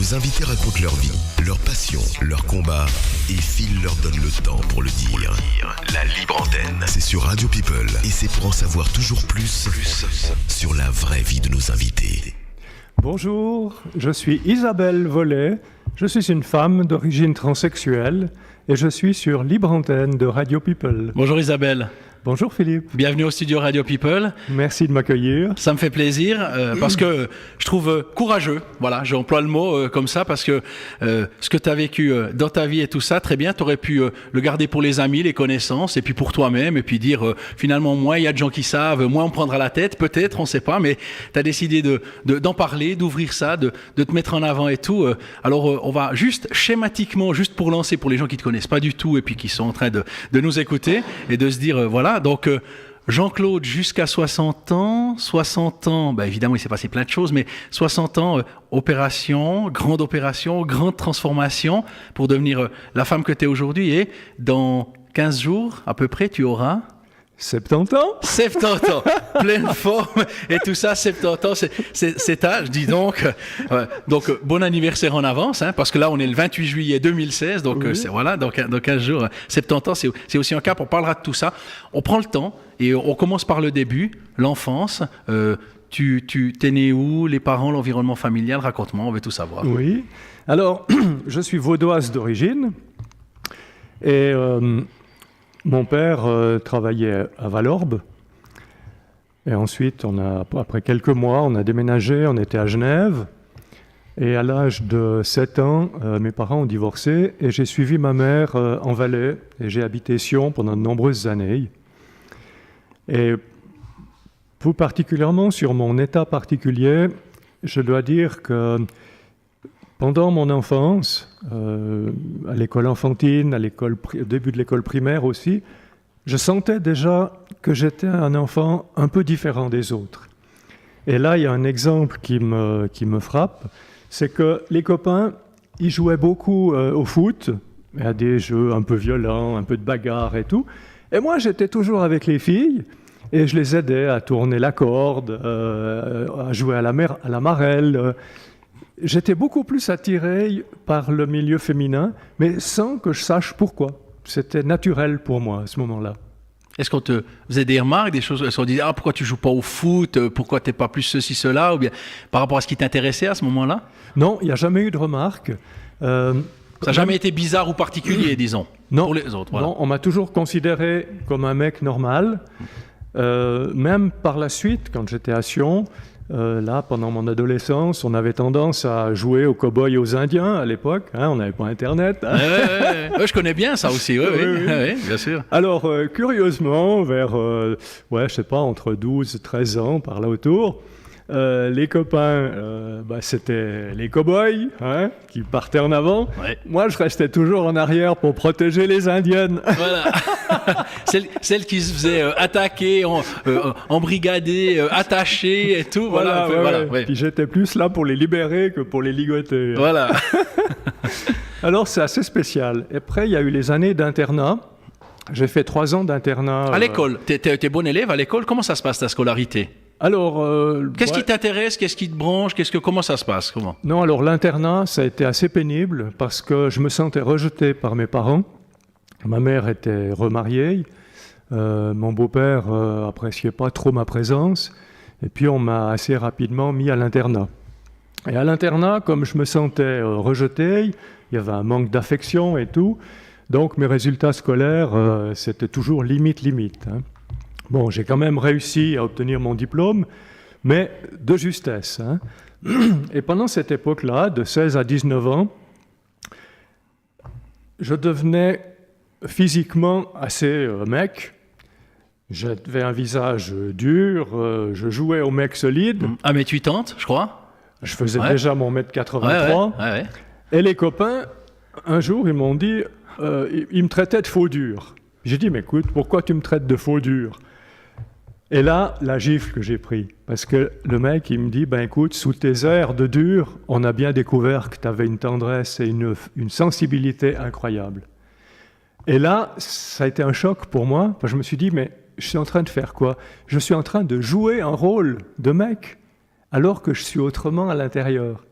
Nos invités racontent leur vie, leur passion, leur combat, et Phil leur donne le temps pour le dire. La libre antenne, c'est sur Radio People, et c'est pour en savoir toujours plus sur la vraie vie de nos invités. Bonjour, je suis Isabelle Vollet, je suis une femme d'origine transsexuelle et je suis sur Libre Antenne de Radio People. Bonjour Isabelle. Bonjour Philippe. Bienvenue au studio Radio People. Merci de m'accueillir. Ça me fait plaisir parce que je trouve courageux. Voilà, j'emploie le mot comme ça parce que ce que tu as vécu dans ta vie et tout ça, très bien, tu aurais pu le garder pour les amis, les connaissances et puis pour toi-même et puis dire finalement, moins il y a de gens qui savent, moins on prendra la tête, peut-être, on ne sait pas, mais tu as décidé d'en parler, d'ouvrir ça, de te mettre en avant et tout. Alors, on va juste schématiquement, juste pour lancer pour les gens qui ne te connaissent pas du tout et puis qui sont en train de nous écouter et de se dire, voilà. Donc, Jean-Claude, jusqu'à 60 ans, évidemment, il s'est passé plein de choses, mais 60 ans, grande opération, grande transformation pour devenir la femme que tu es aujourd'hui. Et dans 15 jours, à peu près, tu auras... 70 ans. 70 ans, pleine forme et tout ça, 70 ans, c'est âge, dis donc. Donc, bon anniversaire en avance, hein, parce que là, on est le 28 juillet 2016, donc oui. Voilà, dans 15 jours, 70 ans, c'est aussi un cap, on parlera de tout ça. On prend le temps et on commence par le début, l'enfance. Tu t'es né où, les parents, l'environnement familial, raconte-moi, on veut tout savoir. Oui, alors, je suis vaudoise d'origine et... mon père travaillait à Valorbe et ensuite, après quelques mois, on a déménagé, on était à Genève et à l'âge de 7 ans, mes parents ont divorcé et j'ai suivi ma mère en Valais et j'ai habité Sion pendant de nombreuses années. Et plus particulièrement sur mon état particulier, je dois dire que pendant mon enfance, à l'école enfantine, au début de l'école primaire aussi, je sentais déjà que j'étais un enfant un peu différent des autres. Et là, il y a un exemple qui me frappe, c'est que les copains, ils jouaient beaucoup au foot, à des jeux un peu violents, un peu de bagarre et tout. Et moi, j'étais toujours avec les filles et je les aidais à tourner la corde, à jouer à la marelle. J'étais beaucoup plus attiré par le milieu féminin, mais sans que je sache pourquoi. C'était naturel pour moi à ce moment-là. Est-ce qu'on te faisait des remarques, des choses, est-ce qu'on disait pourquoi tu joues pas au foot, pourquoi t'es pas plus ceci, cela, ou bien par rapport à ce qui t'intéressait à ce moment-là? Non, il n'y a jamais eu de remarques. Ça n'a jamais été bizarre ou particulier, disons, non, pour les autres. Voilà. Non, on m'a toujours considéré comme un mec normal. Même par la suite, quand j'étais à Sion, là, pendant mon adolescence, on avait tendance à jouer aux cow-boys et aux Indiens à l'époque. Hein, on n'avait pas Internet. Hein. Ouais, je connais bien ça aussi. Oui, bien sûr. Alors, curieusement, vers, je sais pas, entre 12 et 13 ans, par là autour, les copains, c'était les cow-boys hein, qui partaient en avant. Ouais. Moi, je restais toujours en arrière pour protéger les Indiennes. Voilà. Celles qui se faisaient attaquer, embrigader, attacher et tout. Voilà. Ouais. Puis j'étais plus là pour les libérer que pour les ligoter. Voilà. Alors, c'est assez spécial. Et après, il y a eu les années d'internat. J'ai fait 3 ans d'internat. À l'école, t'es bon élève à l'école. Comment ça se passe ta scolarité? Alors, qu'est-ce qui t'intéresse? Qu'est-ce qui te branche? Comment ça se passe? Comment? Non, alors l'internat, ça a été assez pénible parce que je me sentais rejeté par mes parents. Ma mère était remariée. Mon beau-père appréciait pas trop ma présence. Et puis, on m'a assez rapidement mis à l'internat. Et à l'internat, comme je me sentais rejeté, il y avait un manque d'affection et tout. Donc, mes résultats scolaires, c'était toujours limite. Hein. Bon, j'ai quand même réussi à obtenir mon diplôme, mais de justesse. Hein. Et pendant cette époque-là, de 16 à 19 ans, je devenais physiquement assez mec. J'avais un visage dur, je jouais au mec solide. 1m80, je crois. Je faisais déjà mon 1m83. Ouais. Et les copains, un jour, ils m'ont dit, ils me traitaient de faux dur. J'ai dit, mais écoute, pourquoi tu me traites de faux dur? Et là, la gifle que j'ai pris, parce que le mec, il me dit, écoute, sous tes airs de dur, on a bien découvert que tu avais une tendresse et une sensibilité incroyable. Et là, ça a été un choc pour moi, parce que je me suis dit, mais je suis en train de faire quoi? Je suis en train de jouer un rôle de mec, alors que je suis autrement à l'intérieur.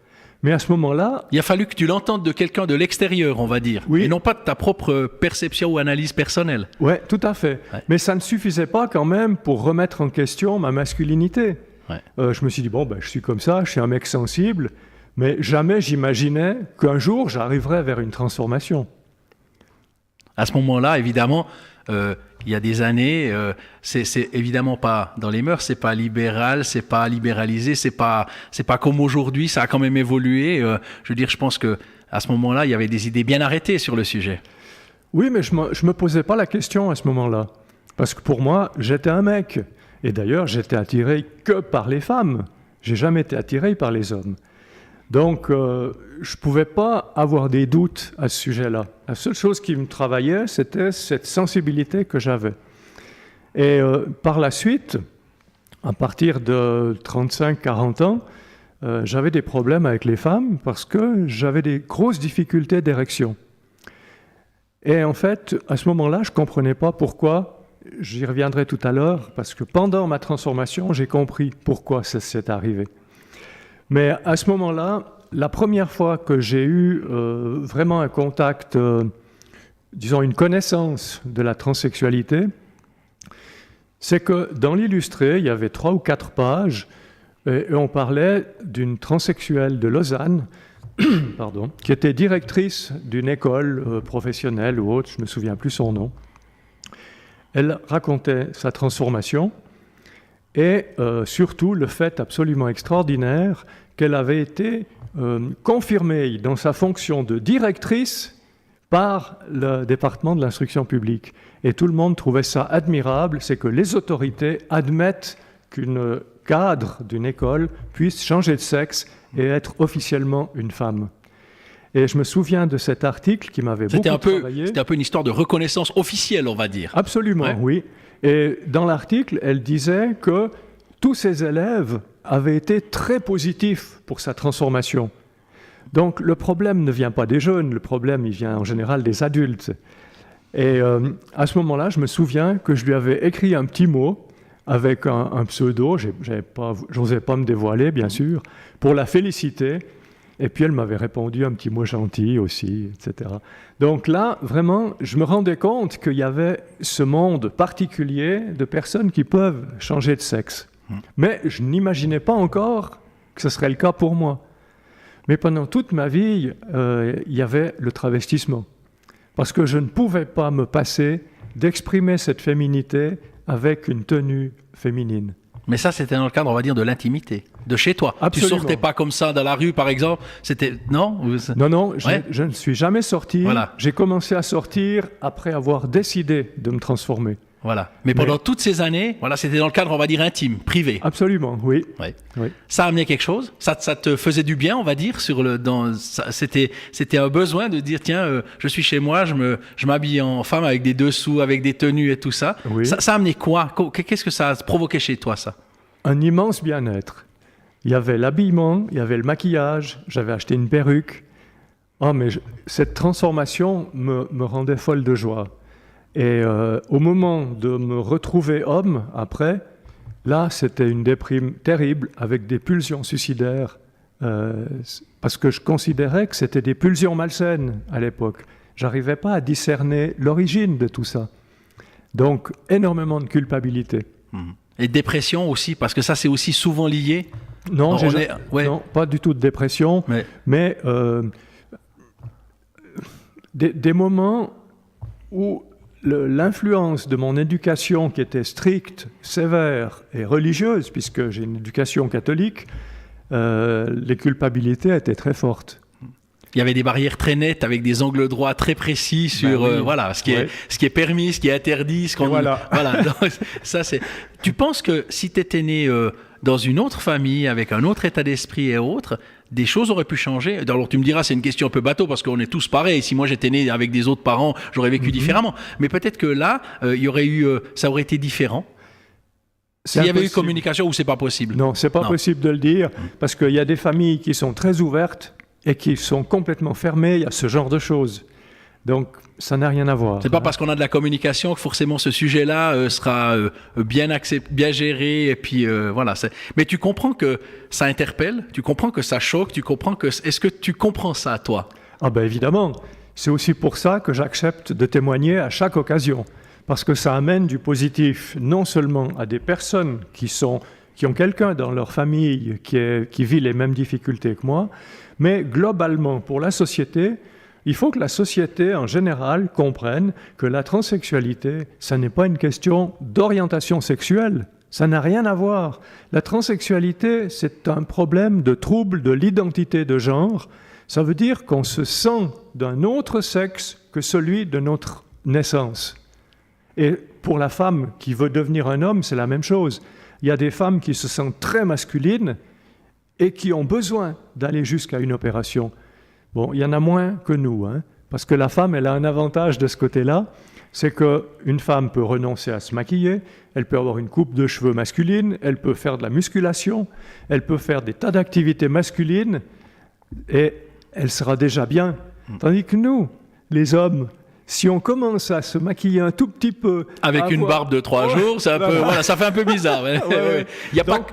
Mais à ce moment-là... Il a fallu que tu l'entendes de quelqu'un de l'extérieur, on va dire, oui. Et non pas de ta propre perception ou analyse personnelle. Oui, tout à fait. Ouais. Mais ça ne suffisait pas quand même pour remettre en question ma masculinité. Ouais. Je me suis dit, je suis comme ça, je suis un mec sensible, mais jamais j'imaginais qu'un jour, j'arriverais vers une transformation. À ce moment-là, évidemment... il y a des années, c'est évidemment pas dans les mœurs, c'est pas libéral, c'est pas libéralisé, c'est pas comme aujourd'hui, ça a quand même évolué. Je veux dire, je pense que à ce moment-là, il y avait des idées bien arrêtées sur le sujet. Oui, mais je me posais pas la question à ce moment-là, parce que pour moi, j'étais un mec, et d'ailleurs, j'étais attiré que par les femmes. J'ai jamais été attiré par les hommes. Donc, je ne pouvais pas avoir des doutes à ce sujet-là. La seule chose qui me travaillait, c'était cette sensibilité que j'avais. Et par la suite, à partir de 35-40 ans, j'avais des problèmes avec les femmes parce que j'avais des grosses difficultés d'érection. Et en fait, à ce moment-là, je ne comprenais pas pourquoi. J'y reviendrai tout à l'heure, parce que pendant ma transformation, j'ai compris pourquoi ça s'est arrivé. Mais à ce moment-là, la première fois que j'ai eu vraiment un contact, disons une connaissance de la transsexualité, c'est que dans l'illustré, il y avait 3 ou 4 pages, et on parlait d'une transsexuelle de Lausanne, pardon, qui était directrice d'une école professionnelle ou autre, je ne me souviens plus son nom. Elle racontait sa transformation, et surtout le fait absolument extraordinaire qu'elle avait été confirmée dans sa fonction de directrice par le département de l'instruction publique. Et tout le monde trouvait ça admirable, c'est que les autorités admettent qu'une cadre d'une école puisse changer de sexe et être officiellement une femme. Et je me souviens de cet article qui m'avait beaucoup travaillé. C'était un peu une histoire de reconnaissance officielle, on va dire. Absolument, ouais. Oui. Et dans l'article, elle disait que tous ses élèves avaient été très positifs pour sa transformation. Donc le problème ne vient pas des jeunes, le problème il vient en général des adultes. Et à ce moment-là, je me souviens que je lui avais écrit un petit mot avec un pseudo, j'osais pas me dévoiler bien sûr, pour la féliciter. Et puis elle m'avait répondu un petit mot gentil aussi, etc. Donc là, vraiment, je me rendais compte qu'il y avait ce monde particulier de personnes qui peuvent changer de sexe. Mais je n'imaginais pas encore que ce serait le cas pour moi. Mais pendant toute ma vie, il y avait le travestissement. Parce que je ne pouvais pas me passer d'exprimer cette féminité avec une tenue féminine. Mais ça, c'était dans le cadre, on va dire, de l'intimité, de chez toi. Absolument. Tu sortais pas comme ça dans la rue, par exemple. C'était non. Non, je ne suis jamais sorti. Voilà. J'ai commencé à sortir après avoir décidé de me transformer. Voilà. Mais pendant toutes ces années, voilà, c'était dans le cadre, on va dire, intime, privé. Absolument, oui. Ouais. Oui. Ça a amené quelque chose. Ça te faisait du bien, on va dire. C'était un besoin de dire, tiens, je suis chez moi, je m'habille en femme avec des dessous, avec des tenues et tout ça. Oui. Ça a amené quoi? Qu'est-ce que ça a provoqué chez toi, ça? Un immense bien-être. Il y avait l'habillement, il y avait le maquillage, j'avais acheté une perruque. Cette transformation me rendait folle de joie. Et au moment de me retrouver homme, après, là, c'était une déprime terrible avec des pulsions suicidaires, parce que je considérais que c'était des pulsions malsaines à l'époque. J'arrivais pas à discerner l'origine de tout ça. Donc, énormément de culpabilité. Et dépression aussi, parce que ça, c'est aussi souvent lié. Non, non, pas du tout de dépression, mais des moments où l'influence de mon éducation qui était stricte, sévère et religieuse, puisque j'ai une éducation catholique, les culpabilités étaient très fortes. Il y avait des barrières très nettes avec des angles droits très précis sur voilà, ce qui est permis, ce qui est interdit, ce qu'on voilà. Donc, ça c'est. Tu penses que si tu étais né dans une autre famille avec un autre état d'esprit et autres, des choses auraient pu changer? Alors tu me diras, c'est une question un peu bateau parce qu'on est tous pareils. Si moi j'étais né avec des autres parents, j'aurais vécu différemment. Mais peut-être que là, ça aurait été différent. S'il y avait eu communication, ou c'est pas possible? Non, c'est pas possible de le dire parce qu'il y a des familles qui sont très ouvertes et qui sont complètement fermées à ce genre de choses. Donc, ça n'a rien à voir. C'est pas parce qu'on a de la communication que forcément ce sujet-là sera bien géré. Et puis voilà. Mais tu comprends que ça interpelle, tu comprends que ça choque, tu comprends que. Est-ce que tu comprends ça, toi? Ah ben évidemment. C'est aussi pour ça que j'accepte de témoigner à chaque occasion. Parce que ça amène du positif, non seulement à des personnes qui ont quelqu'un dans leur famille qui vit les mêmes difficultés que moi, mais globalement, pour la société, il faut que la société, en général, comprenne que la transsexualité, ça n'est pas une question d'orientation sexuelle. Ça n'a rien à voir. La transsexualité, c'est un problème de trouble de l'identité de genre. Ça veut dire qu'on se sent d'un autre sexe que celui de notre naissance. Et pour la femme qui veut devenir un homme, c'est la même chose. Il y a des femmes qui se sentent très masculines et qui ont besoin d'aller jusqu'à une opération. Bon, il y en a moins que nous, parce que la femme, elle a un avantage de ce côté-là, c'est qu'une femme peut renoncer à se maquiller, elle peut avoir une coupe de cheveux masculine, elle peut faire de la musculation, elle peut faire des tas d'activités masculines, et elle sera déjà bien. Tandis que nous, les hommes, si on commence à se maquiller un tout petit peu... Avec une barbe de 3 jours, c'est un peu, voilà, ça fait un peu bizarre. Il y a donc,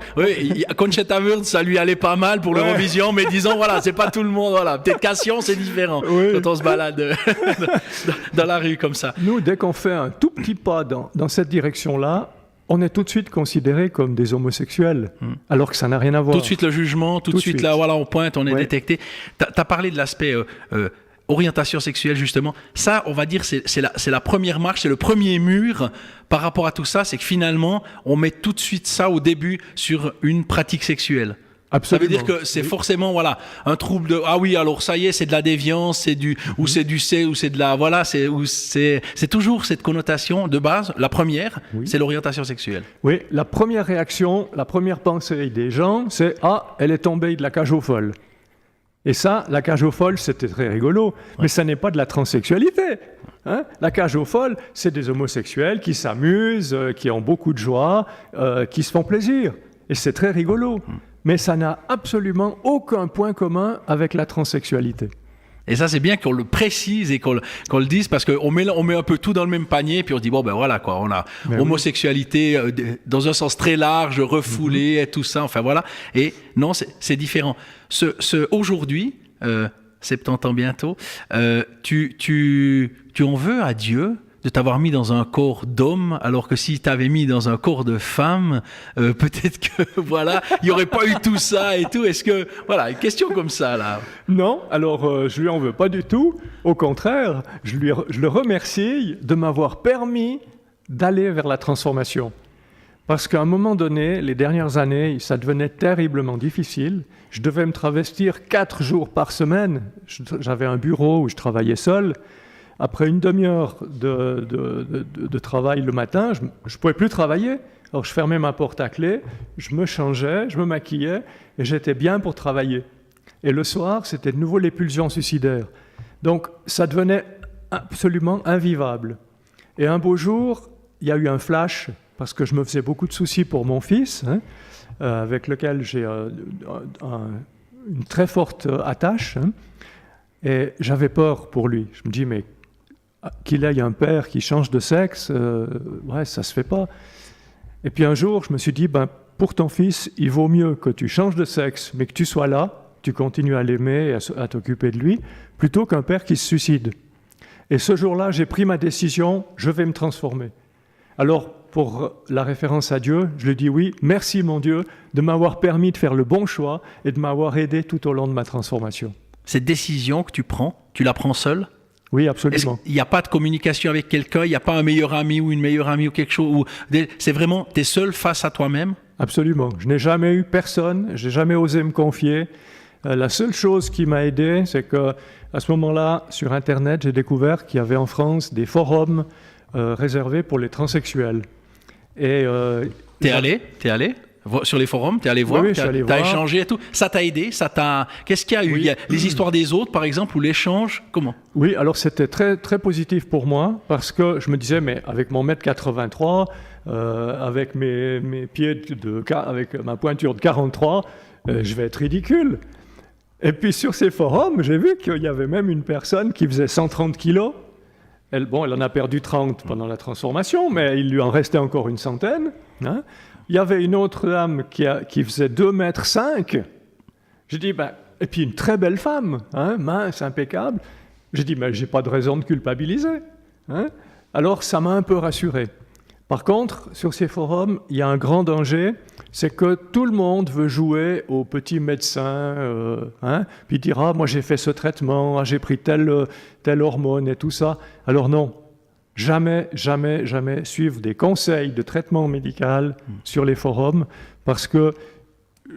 Conchetta Wurst, ça lui allait pas mal pour l'Eurovision, mais disons, voilà, c'est pas tout le monde. Voilà. Peut-être Cassian, c'est différent quand on se balade dans la rue comme ça. Nous, dès qu'on fait un tout petit pas dans cette direction-là, on est tout de suite considérés comme des homosexuels, alors que ça n'a rien à voir. Tout de suite le jugement, tout de suite là, voilà, on pointe, on est détecté. Tu as parlé de l'aspect... orientation sexuelle, justement, ça, on va dire, c'est la première marche, c'est le premier mur par rapport à tout ça, c'est que finalement, on met tout de suite ça au début sur une pratique sexuelle. Absolument. Ça veut dire que c'est forcément, voilà, un trouble de, ah oui, alors ça y est, c'est de la déviance, ou c'est du C, ou c'est de la, voilà, c'est toujours cette connotation de base, la première, c'est l'orientation sexuelle. Oui, la première réaction, la première pensée des gens, c'est, ah, elle est tombée de la cage aux folles. Et ça, la cage aux folles, c'était très rigolo, mais ça n'est pas de la transsexualité. La cage aux folles, c'est des homosexuels qui s'amusent, qui ont beaucoup de joie, qui se font plaisir. Et c'est très rigolo. Mais ça n'a absolument aucun point commun avec la transsexualité. Et ça, c'est bien qu'on le précise et qu'on le dise, parce qu'on met un peu tout dans le même panier, puis on se dit, bon, ben voilà, quoi, on a homosexualité dans un sens très large, refoulé, et tout ça, enfin voilà. Et non, c'est différent. Aujourd'hui, 70 ans bientôt, tu en veux à Dieu de t'avoir mis dans un corps d'homme, alors que si t'avais mis dans un corps de femme, peut-être que, voilà, il n'y aurait pas eu tout ça et tout. Est-ce que, voilà, une question comme ça, là. Non, alors je lui en veux pas du tout. Au contraire, je le remercie de m'avoir permis d'aller vers la transformation. Parce qu'à un moment donné, les dernières années, ça devenait terriblement difficile. Je devais me travestir 4 jours par semaine. J'avais un bureau où je travaillais seul. Après une demi-heure de travail le matin, je ne pouvais plus travailler. Alors je fermais ma porte à clé, je me changeais, je me maquillais et j'étais bien pour travailler. Et le soir, c'était de nouveau les pulsions suicidaires. Donc ça devenait absolument invivable. Et un beau jour, il y a eu un flash, parce que je me faisais beaucoup de soucis pour mon fils, avec lequel j'ai une très forte attache. Et j'avais peur pour lui. Je me dis, mais qu'il ait un père qui change de sexe, ça se fait pas. Et puis un jour, je me suis dit, pour ton fils, il vaut mieux que tu changes de sexe, mais que tu sois là, tu continues à l'aimer et à t'occuper de lui, plutôt qu'un père qui se suicide. Et ce jour-là, j'ai pris ma décision, je vais me transformer. Alors, pour la référence à Dieu, je lui dis oui, merci mon Dieu de m'avoir permis de faire le bon choix et de m'avoir aidé tout au long de ma transformation. Cette décision que tu prends, tu la prends seule ? Oui, absolument. Il n'y a pas de communication avec quelqu'un, il n'y a pas un meilleur ami ou une meilleure amie ou quelque chose, c'est vraiment, tu es seul face à toi-même ? Absolument. Je n'ai jamais eu personne, je n'ai jamais osé me confier. La seule chose qui m'a aidé, c'est qu'à ce moment-là, sur Internet, j'ai découvert qu'il y avait en France des forums réservés pour les transsexuels. Et T'es allé sur les forums, t'es allé voir, oui, t'as échangé et tout. Ça t'a aidé, Qu'est-ce qu'il y a eu ? Il y a les histoires des autres, par exemple, ou l'échange, comment ? Oui, alors c'était très, très positif pour moi, parce que je me disais, mais avec mon 1m83, avec mes pieds avec ma pointure de 43, je vais être ridicule. Et puis sur ces forums, j'ai vu qu'il y avait même une personne qui faisait 130 kilos. Elle en a perdu 30 pendant la transformation, mais il lui en restait encore une centaine. Hein. Il y avait une autre dame qui faisait 2,5 m. J'ai dit, et puis une très belle femme, hein, mince, impeccable. J'ai dit, mais j'ai pas de raison de culpabiliser. Hein. Alors ça m'a un peu rassuré. Par contre, sur ces forums, il y a un grand danger, c'est que tout le monde veut jouer au petit médecin, puis dira, moi j'ai fait ce traitement, j'ai pris telle hormone et tout ça. Alors non, jamais suivre des conseils de traitement médical sur les forums, parce que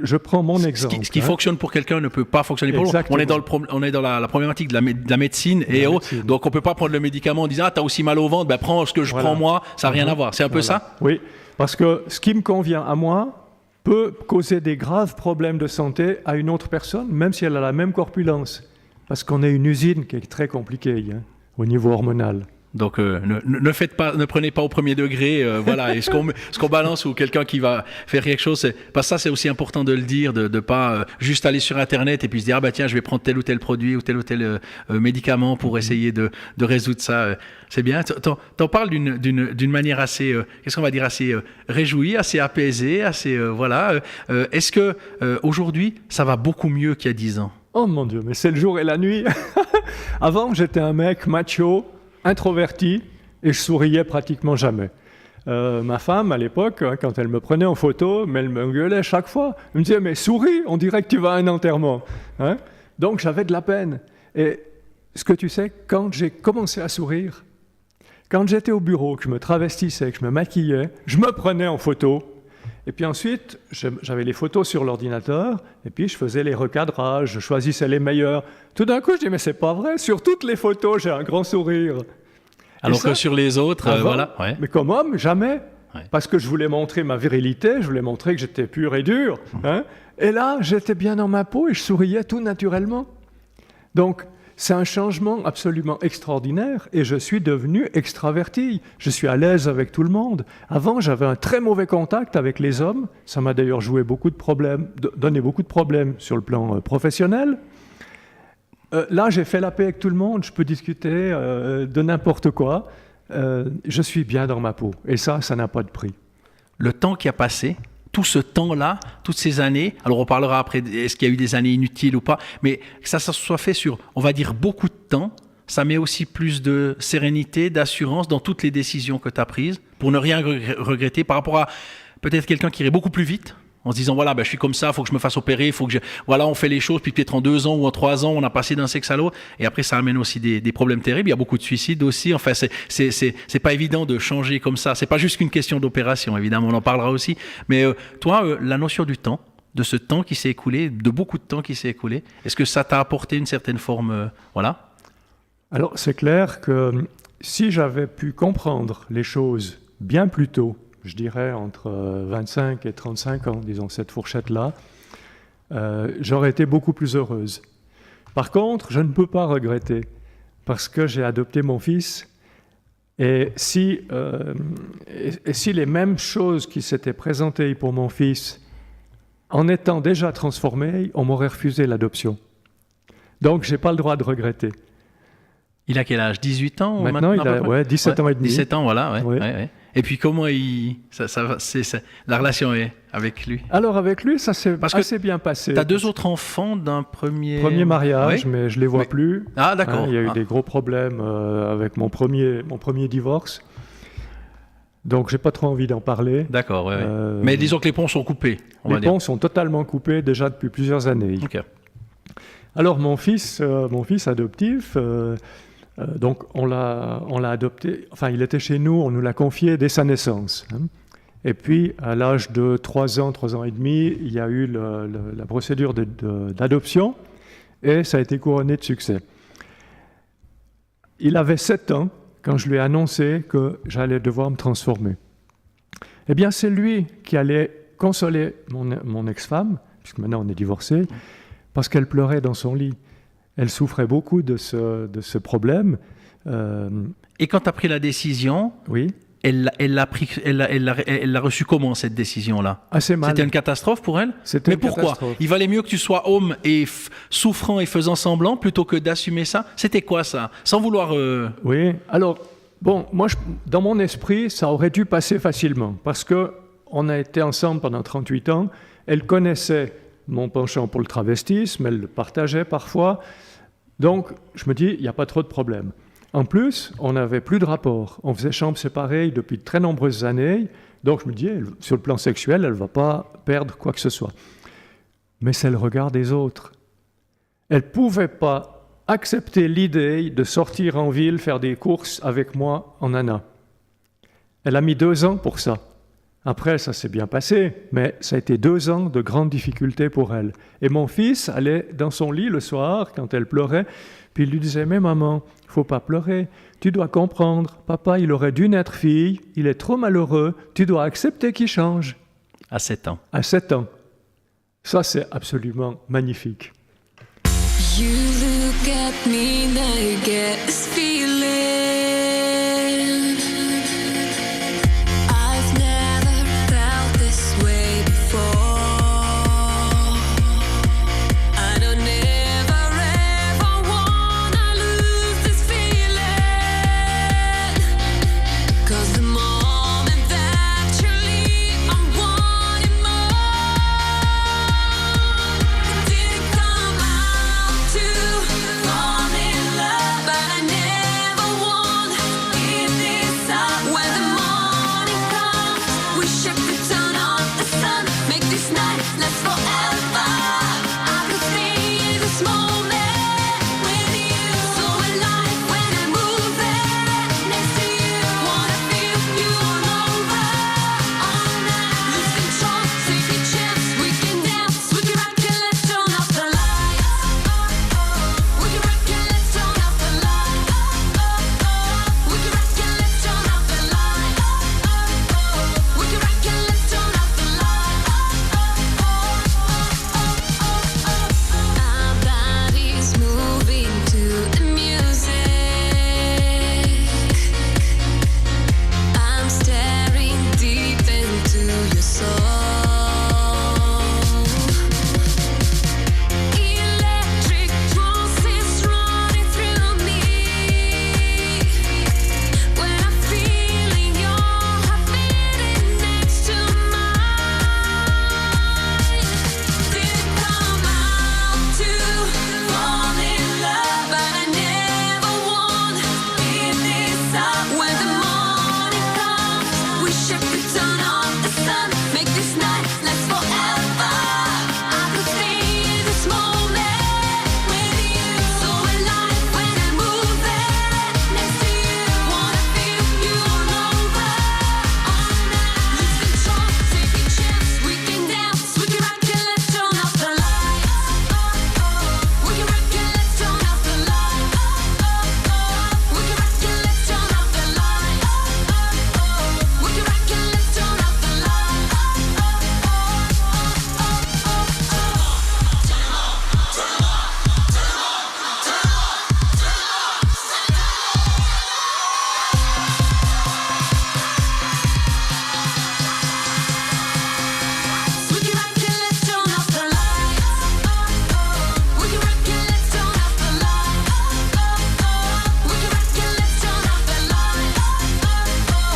je prends mon exemple. Ce qui fonctionne pour quelqu'un ne peut pas fonctionner pour l'autre. On est dans la problématique de la médecine et autres. Donc on ne peut pas prendre le médicament en disant « tu as aussi mal au ventre, prends ce que je prends moi, ça n'a rien à voir ». C'est un peu ça ? Oui, parce que ce qui me convient à moi peut causer des graves problèmes de santé à une autre personne, même si elle a la même corpulence. Parce qu'on est une usine qui est très compliquée au niveau hormonal. Donc ne prenez pas au premier degré, voilà. Et ce qu'on balance ou quelqu'un qui va faire quelque chose, c'est aussi important de le dire, de pas juste aller sur Internet et puis se dire tiens, je vais prendre tel ou tel produit ou tel médicament pour essayer de résoudre ça. C'est bien. T'en parles d'une manière assez, qu'est-ce qu'on va dire, assez réjouie, assez apaisée, assez voilà. Est-ce que aujourd'hui ça va beaucoup mieux qu'il y a 10 ans? Oh mon Dieu, mais c'est le jour et la nuit. Avant, j'étais un mec macho, introverti, et je souriais pratiquement jamais. Ma femme, à l'époque, quand elle me prenait en photo, mais elle me gueulait chaque fois. Elle me disait, mais souris, on dirait que tu vas à un enterrement. Hein? Donc j'avais de la peine. Et ce que tu sais, quand j'ai commencé à sourire, quand j'étais au bureau, que je me travestissais, que je me maquillais, je me prenais en photo. Et puis ensuite, j'avais les photos sur l'ordinateur, et puis je faisais les recadrages, je choisissais les meilleurs. Tout d'un coup, je dis, mais c'est pas vrai, sur toutes les photos, j'ai un grand sourire. Alors que sur les autres, voilà. Ouais. Mais comme homme, jamais. Ouais. Parce que je voulais montrer ma virilité, je voulais montrer que j'étais pur et dur. Hein. Et là, j'étais bien dans ma peau et je souriais tout naturellement. Donc, c'est un changement absolument extraordinaire et je suis devenu extraverti. Je suis à l'aise avec tout le monde. Avant, j'avais un très mauvais contact avec les hommes. Ça m'a d'ailleurs donné beaucoup de problèmes sur le plan professionnel. Là, j'ai fait la paix avec tout le monde. Je peux discuter de n'importe quoi. Je suis bien dans ma peau. Et ça n'a pas de prix. Le temps qui a passé, tout ce temps-là, toutes ces années, alors on parlera après, est-ce qu'il y a eu des années inutiles ou pas, mais que ça soit fait sur, on va dire, beaucoup de temps, ça met aussi plus de sérénité, d'assurance dans toutes les décisions que tu as prises, pour ne rien regretter par rapport à peut-être quelqu'un qui irait beaucoup plus vite, en se disant, voilà, je suis comme ça, il faut que je me fasse opérer, voilà, on fait les choses, puis peut-être en 2 ans ou en 3 ans, on a passé d'un sexe à l'autre, et après ça amène aussi des problèmes terribles, il y a beaucoup de suicides aussi, enfin, c'est pas évident de changer comme ça, c'est pas juste qu'une question d'opération, évidemment, on en parlera aussi, mais toi, la notion du temps, de ce temps qui s'est écoulé, de beaucoup de temps qui s'est écoulé, est-ce que ça t'a apporté une certaine forme, voilà? Alors, c'est clair que si j'avais pu comprendre les choses bien plus tôt, je dirais entre 25 et 35 ans, disons cette fourchette-là, j'aurais été beaucoup plus heureuse. Par contre, je ne peux pas regretter, parce que j'ai adopté mon fils, et si les mêmes choses qui s'étaient présentées pour mon fils, en étant déjà transformées, on m'aurait refusé l'adoption. Donc, je n'ai pas le droit de regretter. Il a quel âge? 18 ans? Maintenant, il a 17 ans et demi. 17 ans, voilà, ouais. Et puis comment la relation est avec lui? Alors avec lui, ça s'est assez bien passé. Tu as 2 autres enfants d'un premier mariage, mais je ne les vois plus. Ah d'accord. Il y a eu des gros problèmes avec mon premier divorce. Donc je n'ai pas trop envie d'en parler. D'accord, ouais. Mais disons que les ponts sont coupés. Les ponts sont totalement coupés déjà depuis plusieurs années. Okay. Alors mon fils adoptif... donc on l'a adopté, enfin il était chez nous, on nous l'a confié dès sa naissance. Hein. Et puis à l'âge de 3 ans et demi, il y a eu la procédure d'adoption et ça a été couronné de succès. Il avait 7 ans quand je lui ai annoncé que j'allais devoir me transformer. Eh bien c'est lui qui allait consoler mon ex-femme, puisque maintenant on est divorcés, parce qu'elle pleurait dans son lit. Elle souffrait beaucoup de ce problème. Et quand tu as pris la décision, oui. elle l'a reçue comment, cette décision-là? Assez mal. C'était une catastrophe pour elle? C'était Mais une pourquoi? catastrophe. Il valait mieux que tu sois homme et souffrant et faisant semblant plutôt que d'assumer ça? C'était quoi ça? Sans vouloir... Oui, alors, bon, moi, dans mon esprit, ça aurait dû passer facilement, parce qu'on a été ensemble pendant 38 ans, elle connaissait mon penchant pour le travestisme, elle le partageait parfois, donc je me dis, il n'y a pas trop de problème. En plus, on n'avait plus de rapport, on faisait chambre séparée depuis de très nombreuses années, donc je me dis, sur le plan sexuel, elle ne va pas perdre quoi que ce soit. Mais c'est le regard des autres. Elle ne pouvait pas accepter l'idée de sortir en ville, faire des courses avec moi en nana. Elle a mis 2 ans pour ça. Après, ça s'est bien passé, mais ça a été 2 ans de grandes difficultés pour elle. Et mon fils allait dans son lit le soir, quand elle pleurait, puis il lui disait « Mais maman, il ne faut pas pleurer, tu dois comprendre, papa, il aurait dû naître fille, il est trop malheureux, tu dois accepter qu'il change. » À 7 ans. À 7 ans. Ça, c'est absolument magnifique. You look at me and I get this feeling. I've never felt this way before. I don't ever wanna lose this feeling. 'Cause the moment that you leave, I'm wanting more. Didn't come out to fall in love, but I never want to give this up. When the morning comes, wish I could turn on the sun, make this night last forever. I could stay in this moment with you, so alive when I'm moving next to you. Wanna feel you all over, all night. Lose control, take a chance, we can dance, we can rock it, let's turn off the lights. We can rock it, let's turn off the lights. We can rock it, let's turn off the lights. We can rock it, let's turn off the lights. Our bodies moving to the music. I'm staring deep into your soul. Electric pulses running through me. When I'm feeling your heart beating next to mine. Didn't come out to fall in love, but I never want to give this up. When the morning comes, wish I could turn on the sun, make this night last forever. I could stay in this moment with you, so alive when I'm moving next to you. Wanna feel you all over, all night. Lose control, take a chance, we can dance, we can rock it, let's turn off the lights. We can rock it, let's turn off the lights. We can rock it, let's turn off the lights. We can rock it, let's turn off the lights. We can rock it, let's turn off the lights. We can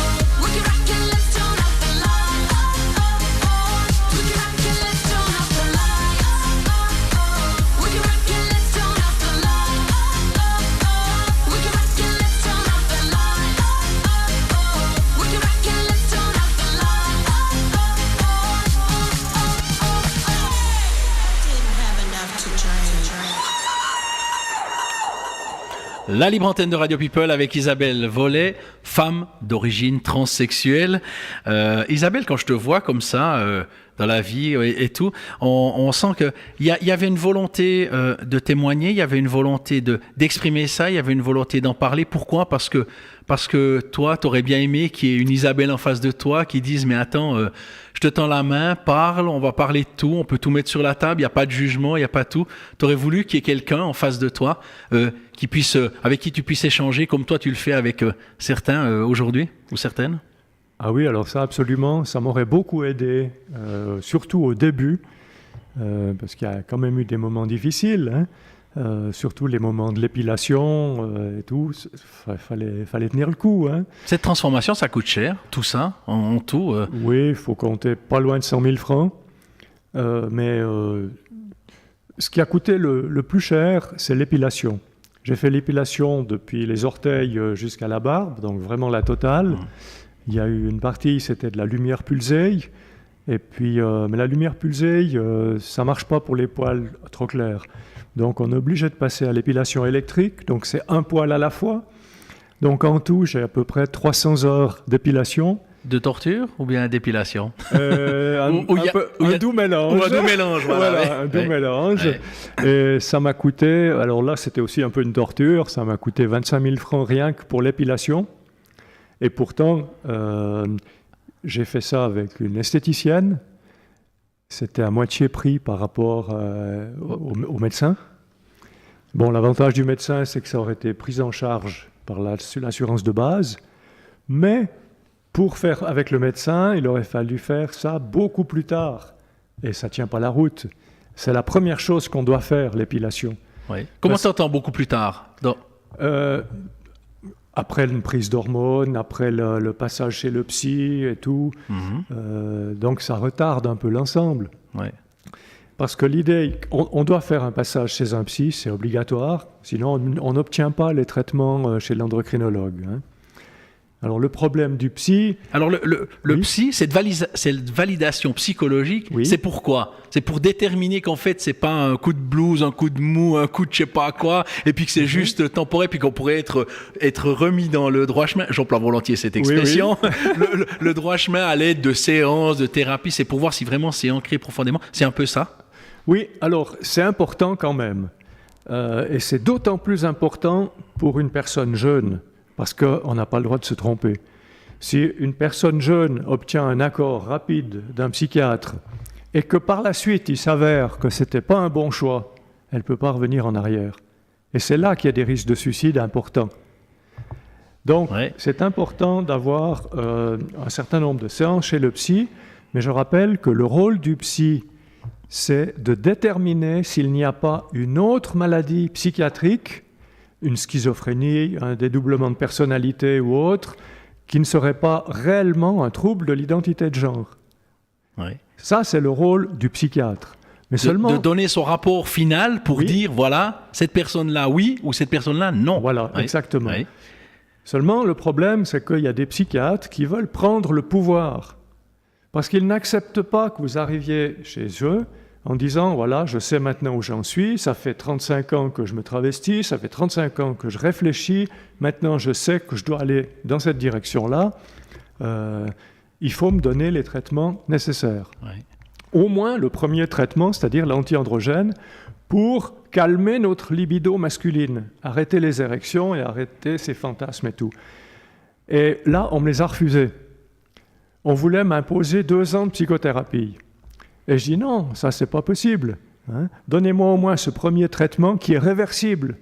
rock it, let's turn off the lights. We can rock it, let's turn off the lights. We can rock it, let's turn off the lights. We can rock it, let's turn off the lights. We can rock it, let's turn off the lights. We can rock it, let's turn off the lights. We can rock it, let's turn off the lights. Didn't have enough to drink. La libre antenne de Radio People avec Isabelle Vollet, femme d'origine transsexuelle. Isabelle, quand je te vois comme ça dans la vie et tout, on sent qu'il y avait une volonté de témoigner, il y avait une volonté d'exprimer ça, il y avait une volonté d'en parler. Pourquoi ? Parce que toi, tu aurais bien aimé qu'il y ait une Isabelle en face de toi qui dise « Mais attends, je te tends la main, parle, on va parler de tout, on peut tout mettre sur la table, il n'y a pas de jugement, il n'y a pas tout. » Tu aurais voulu qu'il y ait quelqu'un en face de toi avec qui tu puisses échanger comme toi tu le fais avec certains aujourd'hui ou certaines ? Ah oui, alors ça absolument, ça m'aurait beaucoup aidé, surtout au début, parce qu'il y a quand même eu des moments difficiles, hein, surtout les moments de l'épilation et tout, fallait tenir le coup. Hein. Cette transformation, ça coûte cher, tout ça, en tout. Oui, il faut compter pas loin de 100 000 francs, mais ce qui a coûté le plus cher, c'est l'épilation. J'ai fait l'épilation depuis les orteils jusqu'à la barbe, donc vraiment la totale. Il y a eu une partie, c'était de la lumière pulsée. Et puis, mais la lumière pulsée, ça ne marche pas pour les poils trop clairs. Donc, on est obligé de passer à l'épilation électrique. Donc, c'est un poil à la fois. Donc, en tout, j'ai à peu près 300 heures d'épilation. De torture ou bien d'épilation? Un doux mélange. Ou un doux mélange, voilà. Un doux mélange. Ouais. Et ça m'a coûté, alors là, c'était aussi un peu une torture, ça m'a coûté 25 000 francs rien que pour l'épilation. Et pourtant, j'ai fait ça avec une esthéticienne. C'était à moitié prix par rapport au médecin. Bon, l'avantage du médecin, c'est que ça aurait été pris en charge par l'assurance de base. Mais pour faire avec le médecin, il aurait fallu faire ça beaucoup plus tard. Et ça ne tient pas la route. C'est la première chose qu'on doit faire, l'épilation. Oui. Comment t'entends beaucoup plus tard? Après une prise d'hormones, après le passage chez le psy et tout. Donc ça retarde un peu l'ensemble. Ouais. Parce que l'idée, on doit faire un passage chez un psy, c'est obligatoire. Sinon, on n'obtient pas les traitements chez l'endocrinologue. Hein. Alors le problème du psy... Alors le psy, cette validation psychologique, oui. C'est pourquoi? C'est pour déterminer qu'en fait, c'est pas un coup de blues, un coup de mou, un coup de je sais pas quoi, et puis que c'est juste temporaire, puis qu'on pourrait être remis dans le droit chemin. J'emploie volontiers cette expression. Oui, oui. le droit chemin à l'aide de séances, de thérapie, c'est pour voir si vraiment c'est ancré profondément. C'est un peu ça? Oui, alors c'est important quand même. Et c'est d'autant plus important pour une personne jeune. Parce qu'on n'a pas le droit de se tromper. Si une personne jeune obtient un accord rapide d'un psychiatre et que par la suite il s'avère que ce n'était pas un bon choix, elle ne peut pas revenir en arrière. Et c'est là qu'il y a des risques de suicide importants. Donc c'est important d'avoir un certain nombre de séances chez le psy, mais je rappelle que le rôle du psy, c'est de déterminer s'il n'y a pas une autre maladie psychiatrique, une schizophrénie, un dédoublement de personnalité ou autre, qui ne serait pas réellement un trouble de l'identité de genre. Oui. Ça, c'est le rôle du psychiatre. Mais seulement... de donner son rapport final pour dire, voilà, cette personne-là, oui, ou cette personne-là, non. Voilà, exactement. Oui. Seulement, le problème, c'est qu'il y a des psychiatres qui veulent prendre le pouvoir. Parce qu'ils n'acceptent pas que vous arriviez chez eux en disant, voilà, je sais maintenant où j'en suis, ça fait 35 ans que je me travestis, ça fait 35 ans que je réfléchis, maintenant je sais que je dois aller dans cette direction-là, il faut me donner les traitements nécessaires. Oui. Au moins le premier traitement, c'est-à-dire l'anti-androgène, pour calmer notre libido masculine, arrêter les érections et arrêter ces fantasmes et tout. Et là, on me les a refusés. On voulait m'imposer 2 ans de psychothérapie. Et je dis non, ça c'est pas possible. Hein. Donnez-moi au moins ce premier traitement qui est réversible.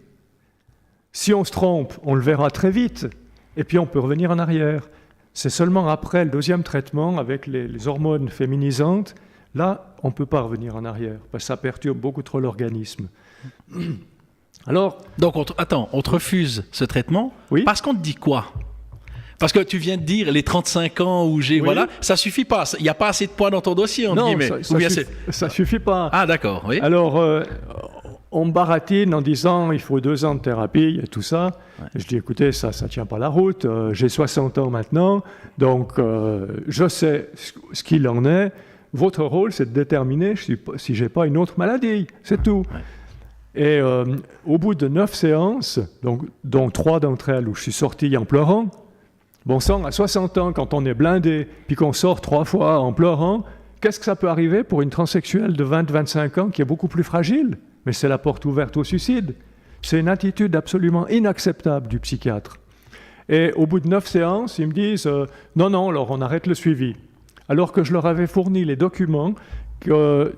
Si on se trompe, on le verra très vite, et puis on peut revenir en arrière. C'est seulement après le 2e traitement, avec les hormones féminisantes, là, on ne peut pas revenir en arrière, parce que ça perturbe beaucoup trop l'organisme. Alors, donc, on te refuse ce traitement, parce qu'on te dit quoi? Parce que tu viens de dire les 35 ans où j'ai... Oui. Voilà, ça suffit pas. Il n'y a pas assez de points dans ton dossier, entre guillemets. Ça suffit pas. Ah, d'accord, oui. Alors, on me baratine en disant il faut 2 ans de thérapie et tout ça. Ouais. Je dis écoutez, ça ne tient pas la route. J'ai 60 ans maintenant, donc je sais ce qu'il en est. Votre rôle, c'est de déterminer si je n'ai pas une autre maladie. C'est tout. Ouais. Et au bout de 9 séances, dont 3 d'entre elles où je suis sorti en pleurant, bon sang, à 60 ans, quand on est blindé, puis qu'on sort 3 fois en pleurant, qu'est-ce que ça peut arriver pour une transsexuelle de 20-25 ans qui est beaucoup plus fragile? Mais c'est la porte ouverte au suicide. C'est une attitude absolument inacceptable du psychiatre. Et au bout de 9 séances, ils me disent non, alors on arrête le suivi. Alors que je leur avais fourni les documents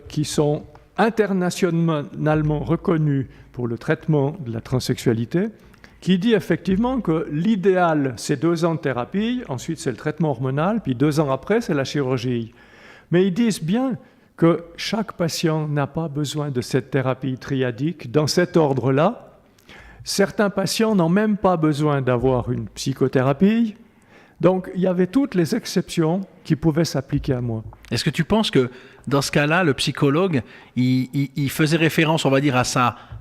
qui sont internationalement reconnus pour le traitement de la transsexualité, qui dit effectivement que l'idéal, c'est 2 ans de thérapie, ensuite c'est le traitement hormonal, puis 2 ans après, c'est la chirurgie. Mais ils disent bien que chaque patient n'a pas besoin de cette thérapie triadique dans cet ordre-là. Certains patients n'ont même pas besoin d'avoir une psychothérapie. Donc, il y avait toutes les exceptions qui pouvaient s'appliquer à moi. Est-ce que tu penses que dans ce cas-là, le psychologue, il faisait référence, on va dire, à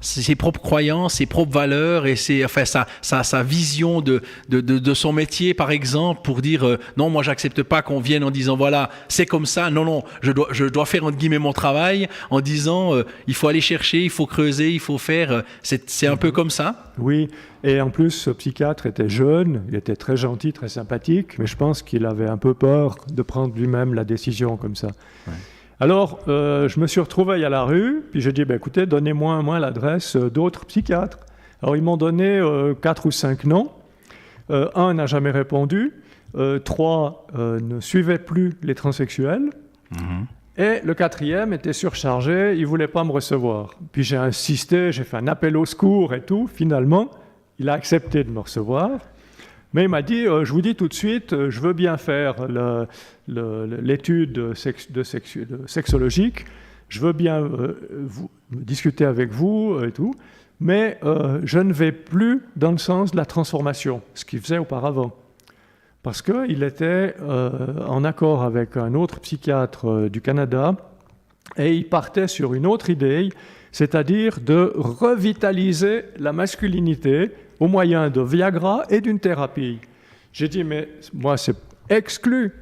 ses propres croyances, ses propres valeurs et sa vision de son métier, par exemple, pour dire non, moi, j'accepte pas qu'on vienne en disant voilà, c'est comme ça. Non, je dois faire entre guillemets mon travail en disant il faut aller chercher, il faut creuser, il faut faire. C'est un peu comme ça. Oui, et en plus, ce psychiatre était jeune, il était très gentil, très sympathique, mais je pense qu'il avait un peu peur de prendre lui-même la décision comme ça. Ouais. Alors, je me suis retrouvé à la rue, puis j'ai dit, écoutez, donnez-moi l'adresse d'autres psychiatres. Alors, ils m'ont donné 4 ou 5 noms. Un n'a jamais répondu. 3 ne suivaient plus les transsexuels. Et le 4e était surchargé, il ne voulait pas me recevoir. Puis j'ai insisté, j'ai fait un appel au secours et tout. Finalement, il a accepté de me recevoir. Mais il m'a dit, je vous dis tout de suite, je veux bien faire l'étude sexologique, je veux bien discuter avec vous et tout, mais je ne vais plus dans le sens de la transformation, ce qu'il faisait auparavant. Parce qu'il était en accord avec un autre psychiatre du Canada, et il partait sur une autre idée, c'est-à-dire de revitaliser la masculinité au moyen de Viagra et d'une thérapie. J'ai dit, mais moi, c'est exclu,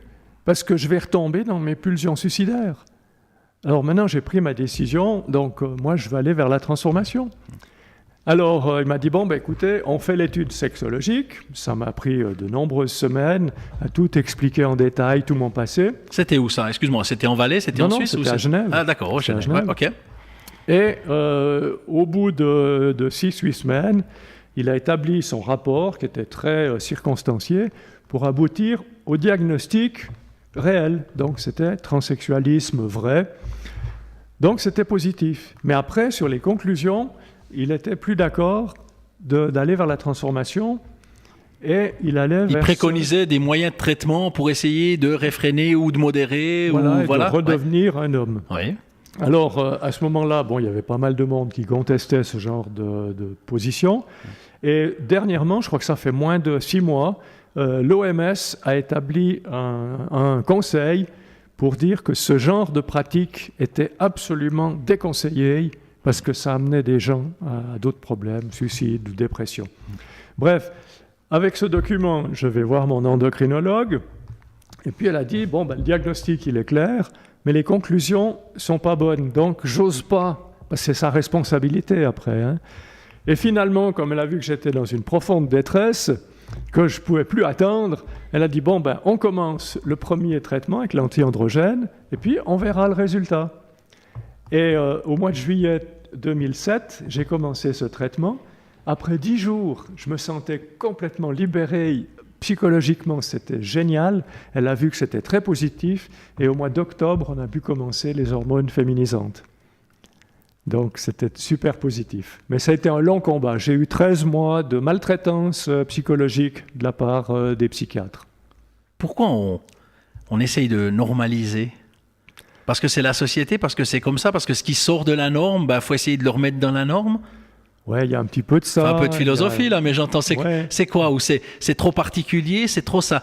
parce que je vais retomber dans mes pulsions suicidaires. Alors maintenant, j'ai pris ma décision, donc moi, je vais aller vers la transformation. Alors, il m'a dit, écoutez, on fait l'étude sexologique. Ça m'a pris de nombreuses semaines à tout expliquer en détail, tout mon passé. C'était où ça? Excuse-moi, c'était en Valais, c'était en Suisse? C'était à Genève. Ah d'accord, au Genève. Ouais, ok. Et au bout de 6-8 semaines, il a établi son rapport, qui était très circonstancié, pour aboutir au diagnostic réel. Donc, c'était transsexualisme vrai. Donc, c'était positif. Mais après, sur les conclusions, il n'était plus d'accord d'aller vers la transformation et il allait Il préconisait des moyens de traitement pour essayer de réfréner ou de modérer de redevenir un homme. Oui. Alors, à ce moment-là, il y avait pas mal de monde qui contestait ce genre de position. Et dernièrement, je crois que ça fait moins de 6 mois, l'OMS a établi un conseil pour dire que ce genre de pratique était absolument déconseillé parce que ça amenait des gens à d'autres problèmes, suicide ou dépression. Bref, avec ce document, je vais voir mon endocrinologue, et puis elle a dit, le diagnostic, il est clair, mais les conclusions ne sont pas bonnes, donc j'ose pas, parce que c'est sa responsabilité après. Et finalement, comme elle a vu que j'étais dans une profonde détresse, que je ne pouvais plus attendre, elle a dit, on commence le premier traitement avec l'anti-androgène, et puis on verra le résultat. Et au mois de juillet 2007, j'ai commencé ce traitement. Après 10 jours, je me sentais complètement libéré. Psychologiquement, c'était génial. Elle a vu que c'était très positif. Et au mois d'octobre, on a pu commencer les hormones féminisantes. Donc, c'était super positif. Mais ça a été un long combat. J'ai eu 13 mois de maltraitance psychologique de la part des psychiatres. Pourquoi on essaye de normaliser ? Parce que c'est la société, parce que c'est comme ça, parce que ce qui sort de la norme, faut essayer de le remettre dans la norme. Ouais, il y a un petit peu de ça. Enfin, un peu de philosophie, là, mais j'entends, c'est quoi? Ou c'est trop particulier, c'est trop ça.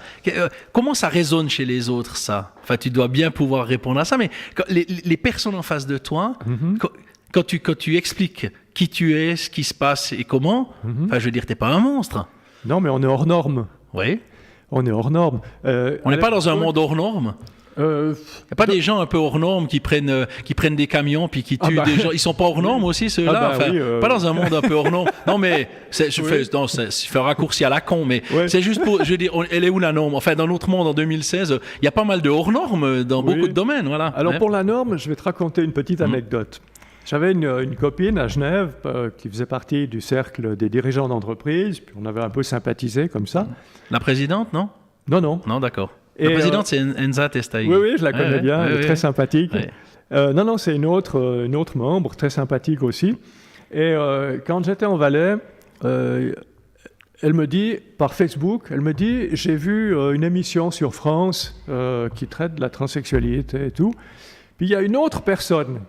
Comment ça résonne chez les autres, ça? Enfin, tu dois bien pouvoir répondre à ça, mais les personnes en face de toi, quand tu expliques qui tu es, ce qui se passe et comment, je veux dire, t'es pas un monstre. Non, mais on est hors norme. Oui. On est hors norme. On n'est pas dans un monde hors norme. Il n'y a pas des gens un peu hors normes qui prennent des camions puis qui tuent des gens. Ils sont pas hors normes aussi, ceux-là. Pas dans un monde un peu hors norme. Non, mais je fais un raccourci à la con, mais c'est juste pour. Je veux dire, elle est où la norme? Enfin, dans notre monde en 2016, il y a pas mal de hors normes dans beaucoup de domaines. Voilà. Alors pour la norme, je vais te raconter une petite anecdote. J'avais une copine à Genève qui faisait partie du cercle des dirigeants d'entreprise, puis on avait un peu sympathisé comme ça. La présidente, non? Non, d'accord. La présidente, c'est Enza Testaï. Oui, je la connais bien, elle est très sympathique. Non, c'est une autre membre, très sympathique aussi. Et quand j'étais en Valais, elle me dit, par Facebook, elle me dit, j'ai vu une émission sur France qui traite de la transsexualité et tout. Puis il y a une autre personne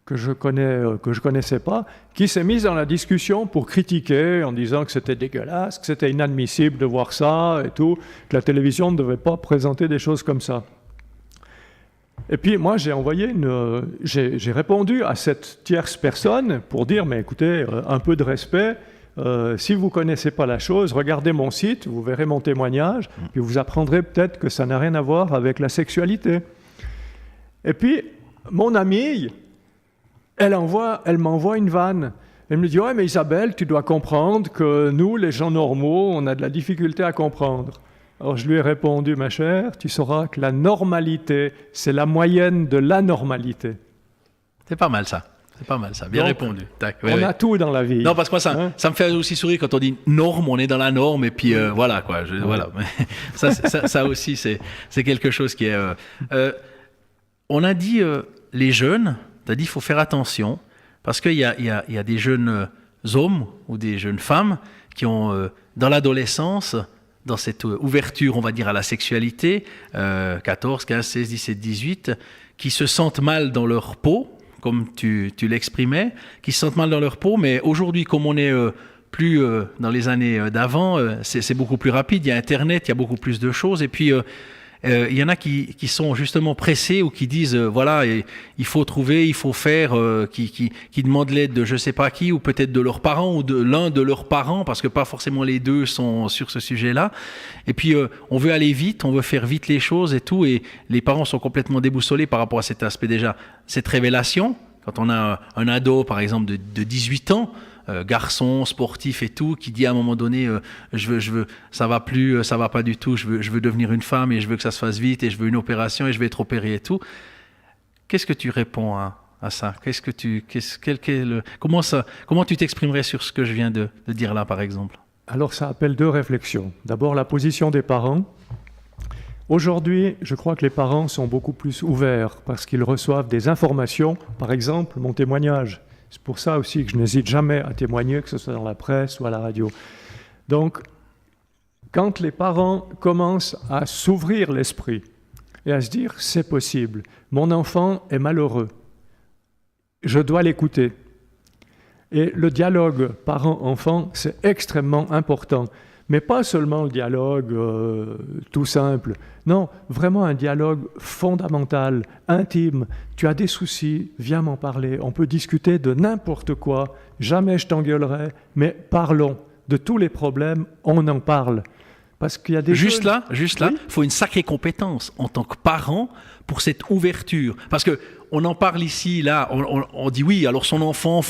que je connaissais pas, qui s'est mise dans la discussion pour critiquer en disant que c'était dégueulasse, que c'était inadmissible de voir ça et tout, que la télévision ne devait pas présenter des choses comme ça. Et puis moi j'ai répondu à cette tierce personne pour dire, mais écoutez, un peu de respect. Si vous ne connaissez pas la chose, regardez mon site, vous verrez mon témoignage, puis vous apprendrez peut-être que ça n'a rien à voir avec la sexualité. Et puis, mon amie, elle m'envoie une vanne. Elle me dit, ouais, mais Isabelle, tu dois comprendre que nous, les gens normaux, on a de la difficulté à comprendre. Alors je lui ai répondu, ma chère, tu sauras que la normalité, c'est la moyenne de l'anormalité. C'est pas mal ça. C'est pas mal ça. Bien Donc, répondu. Tac, on a tout dans la vie. Non, parce que moi, ça me fait aussi sourire quand on dit norme, on est dans la norme, et puis voilà, quoi. Voilà. Ça aussi, c'est quelque chose qui est... on a dit, les jeunes, tu as dit, il faut faire attention, parce qu'il y a des jeunes hommes ou des jeunes femmes qui ont, dans l'adolescence, dans cette ouverture, on va dire, à la sexualité, 14, 15, 16, 17, 18, qui se sentent mal dans leur peau, comme tu l'exprimais, qui se sentent mal dans leur peau, mais aujourd'hui, comme on est plus dans les années d'avant, c'est beaucoup plus rapide, il y a Internet, il y a beaucoup plus de choses, et puis il y en a qui sont justement pressés ou qui disent, voilà, il faut trouver, il faut faire, qui demandent l'aide de je sais pas qui, ou peut-être de leurs parents, ou de l'un de leurs parents, parce que pas forcément les deux sont sur ce sujet-là, et puis on veut aller vite, on veut faire vite les choses et tout, et les parents sont complètement déboussolés par rapport à cet aspect déjà, cette révélation, quand on a un ado, par exemple, de 18 ans, garçon, sportif et tout, qui dit à un moment donné, je veux, ça va plus, ça va pas du tout, je veux devenir une femme et je veux que ça se fasse vite et je veux une opération et je vais être opéré et tout. Qu'est-ce que tu réponds à ça? Comment tu t'exprimerais sur ce que je viens de dire là, par exemple? Alors ça appelle deux réflexions. D'abord, la position des parents. Aujourd'hui, je crois que les parents sont beaucoup plus ouverts parce qu'ils reçoivent des informations, par exemple mon témoignage. C'est pour ça aussi que je n'hésite jamais à témoigner, que ce soit dans la presse ou à la radio. Donc, quand les parents commencent à s'ouvrir l'esprit et à se dire « c'est possible, mon enfant est malheureux, je dois l'écouter ». Et le dialogue parent-enfant, c'est extrêmement important. Mais pas seulement le dialogue tout simple. Non, vraiment un dialogue fondamental, intime. Tu as des soucis, viens m'en parler. On peut discuter de n'importe quoi. Jamais je t'engueulerai, mais parlons. De tous les problèmes, on en parle. Parce qu'il y a des Juste là, oui. il faut une sacrée compétence en tant que parent pour cette ouverture. Parce que on en parle ici, là, on dit oui, alors son enfant,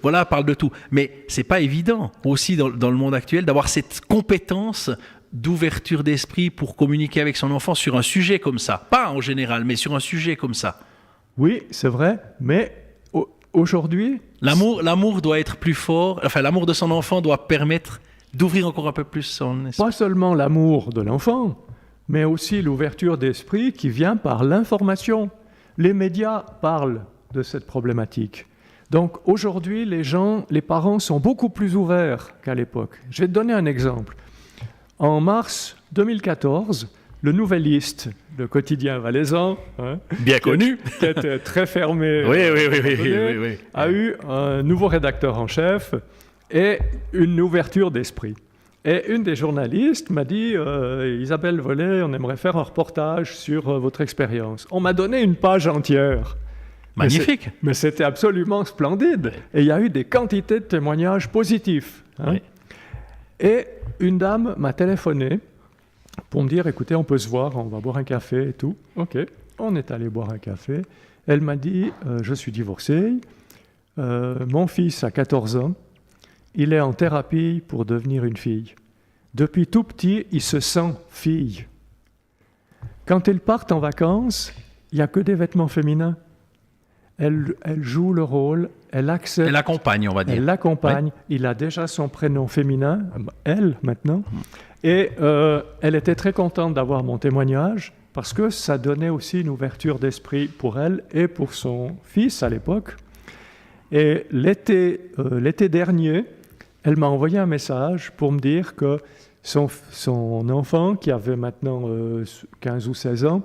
voilà, parle de tout. Mais c'est pas évident aussi dans le monde actuel d'avoir cette compétence d'ouverture d'esprit pour communiquer avec son enfant sur un sujet comme ça. Pas en général, mais sur un sujet comme ça. Oui, c'est vrai, mais aujourd'hui... L'amour doit être plus fort, enfin l'amour de son enfant doit permettre d'ouvrir encore un peu plus son esprit. Pas seulement l'amour de l'enfant, mais aussi l'ouverture d'esprit qui vient par l'information. Les médias parlent de cette problématique. Donc aujourd'hui, les parents sont beaucoup plus ouverts qu'à l'époque. Je vais te donner un exemple. En mars 2014, le Nouvelliste, le quotidien valaisan, bien connu, qui était très fermé, oui. a eu un nouveau rédacteur en chef et une ouverture d'esprit. Et une des journalistes m'a dit Isabelle Vollet, on aimerait faire un reportage sur votre expérience. On m'a donné une page entière. Magnifique. Mais c'était absolument splendide. Oui. Et il y a eu des quantités de témoignages positifs. Oui. Et une dame m'a téléphoné pour me dire écoutez, on peut se voir, on va boire un café et tout. Ok, on est allé boire un café. Elle m'a dit je suis divorcée, mon fils a 14 ans. Il est en thérapie pour devenir une fille. Depuis tout petit, il se sent fille. Quand ils partent en vacances, il n'y a que des vêtements féminins. Elle joue le rôle, elle accepte. Elle accompagne, on va dire. Elle l'accompagne. Oui. Il a déjà son prénom féminin, elle maintenant. Et elle était très contente d'avoir mon témoignage parce que ça donnait aussi une ouverture d'esprit pour elle et pour son fils à l'époque. Et l'été dernier, elle m'a envoyé un message pour me dire que son enfant, qui avait maintenant 15 ou 16 ans,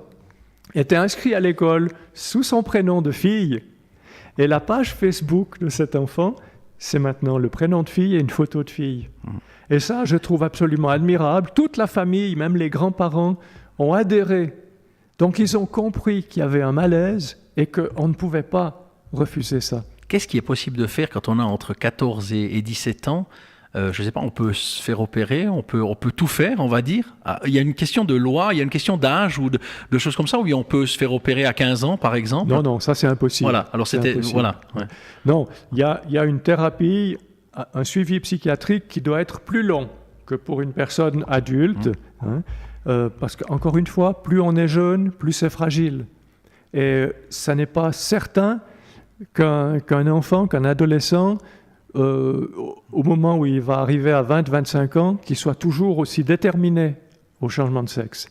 était inscrit à l'école sous son prénom de fille. Et la page Facebook de cet enfant, c'est maintenant le prénom de fille et une photo de fille. Et ça, je trouve absolument admirable. Toute la famille, même les grands-parents, ont adhéré. Donc ils ont compris qu'il y avait un malaise et qu'on ne pouvait pas refuser ça. Qu'est-ce qui est possible de faire quand on a entre 14 et 17 ans ? Je ne sais pas, on peut se faire opérer, on peut tout faire, on va dire. Il y a une question de loi, il y a une question d'âge ou de choses comme ça, où on peut se faire opérer à 15 ans, par exemple. Non, ça c'est impossible. Voilà, alors C'est c'était... impossible. Voilà, ouais. Non, il y a une thérapie, un suivi psychiatrique qui doit être plus long que pour une personne adulte. Parce qu'encore une fois, plus on est jeune, plus c'est fragile. Et ça n'est pas certain qu'un enfant, qu'un adolescent, au moment où il va arriver à 20-25 ans, qu'il soit toujours aussi déterminé au changement de sexe.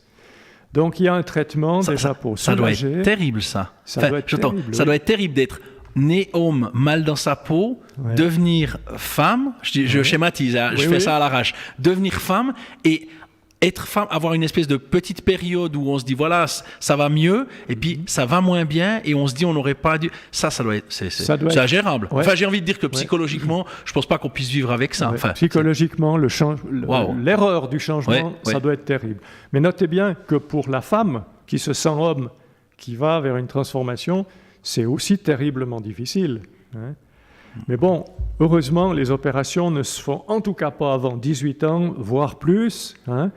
Donc il y a un traitement déjà pour ça doit soulager. être terrible, ça. Ça doit être terrible, ça oui. doit être terrible d'être né homme, mal dans sa peau, Ouais. devenir femme, je schématise, hein, je Oui, fais oui. ça à l'arrache, devenir femme et être femme, avoir une espèce de petite période où on se dit voilà, ça va mieux, et puis ça va moins bien, et on se dit on n'aurait pas dû. Ça doit être, c'est doit être- ingérable. Ouais. Enfin, j'ai envie de dire que psychologiquement, je pense pas qu'on puisse vivre avec ça. Ouais. Enfin, Psychologiquement, Wow. l'erreur du changement, Ouais, ouais. ça doit être terrible. Mais notez bien que pour la femme qui se sent homme, qui va vers une transformation, c'est aussi terriblement difficile. Hein. Mais bon, heureusement, les opérations ne se font en tout cas pas avant 18 ans, voire plus, hein,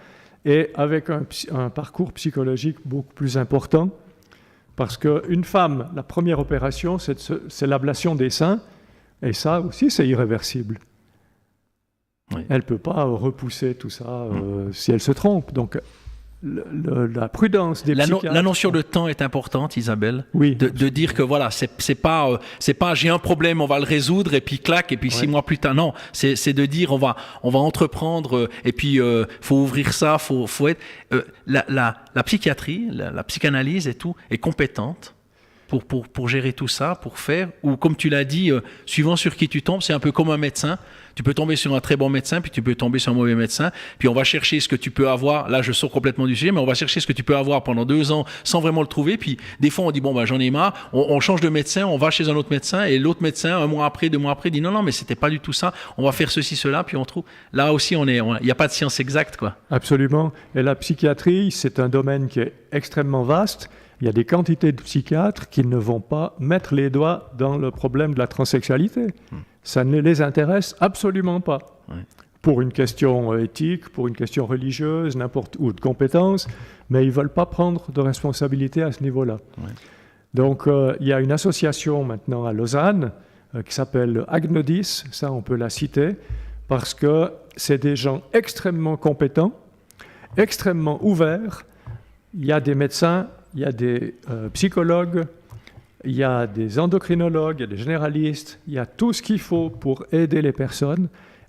et avec un parcours psychologique beaucoup plus important. Parce qu'une femme, la première opération, c'est l'ablation des seins, et ça aussi, c'est irréversible. Oui. Elle ne peut pas repousser tout ça si elle se trompe. Donc, la prudence des psychiatres... La notion de temps est importante, Isabelle. Oui. De dire que voilà, c'est pas j'ai un problème, on va le résoudre et puis clac, et puis 6 mois plus tard. Non, c'est de dire on va entreprendre et puis faut ouvrir ça, faut être la psychiatrie, la psychanalyse et tout est compétente pour gérer tout ça, pour faire, ou comme tu l'as dit, suivant sur qui tu tombes, c'est un peu comme un médecin. Tu peux tomber sur un très bon médecin, puis tu peux tomber sur un mauvais médecin, puis on va chercher ce que tu peux avoir, là je sors complètement du sujet, mais on va chercher ce que tu peux avoir pendant 2 ans sans vraiment le trouver, puis des fois on dit bon bah j'en ai marre, on change de médecin, on va chez un autre médecin, et l'autre médecin, 1 mois après, 2 mois après, dit non mais c'était pas du tout ça, on va faire ceci, cela, puis on trouve, là aussi il n'y a pas de science exacte quoi. Absolument. Et la psychiatrie, c'est un domaine qui est extrêmement vaste. Il y a des quantités de psychiatres qui ne vont pas mettre les doigts dans le problème de la transsexualité. Ça ne les intéresse absolument pas. Ouais. Pour une question éthique, pour une question religieuse, n'importe où, de compétences, mais ils ne veulent pas prendre de responsabilité à ce niveau-là. Ouais. Donc, il y a une association maintenant à Lausanne qui s'appelle Agnodis, ça on peut la citer, parce que c'est des gens extrêmement compétents, extrêmement ouverts. Il y a des médecins, il y a des psychologues, il y a des endocrinologues, il y a des généralistes, il y a tout ce qu'il faut pour aider les personnes.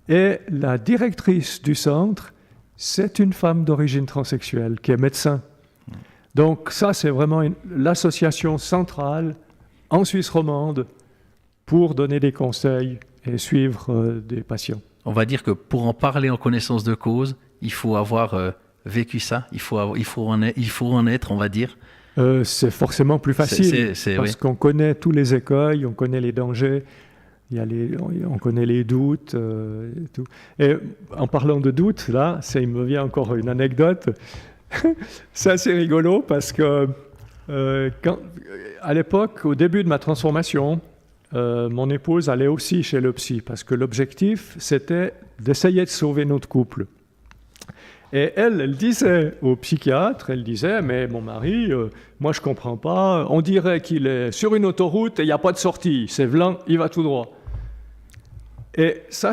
Et la directrice du centre, c'est une femme d'origine transsexuelle qui est médecin. Donc ça, c'est vraiment l'association centrale en Suisse romande pour donner des conseils et suivre des patients. On va dire que pour en parler en connaissance de cause, il faut avoir vécu ça, il faut en être, on va dire. C'est forcément plus facile parce oui. qu'on connaît tous les écueils, on connaît les dangers, on connaît les doutes et tout. Et en parlant de doutes, là, il me vient encore une anecdote. C'est assez rigolo parce que à l'époque, au début de ma transformation, mon épouse allait aussi chez le psy parce que l'objectif, c'était d'essayer de sauver notre couple. Et elle disait au psychiatre, mais mon mari, moi je comprends pas, on dirait qu'il est sur une autoroute et il n'y a pas de sortie, c'est blanc, il va tout droit. Et ça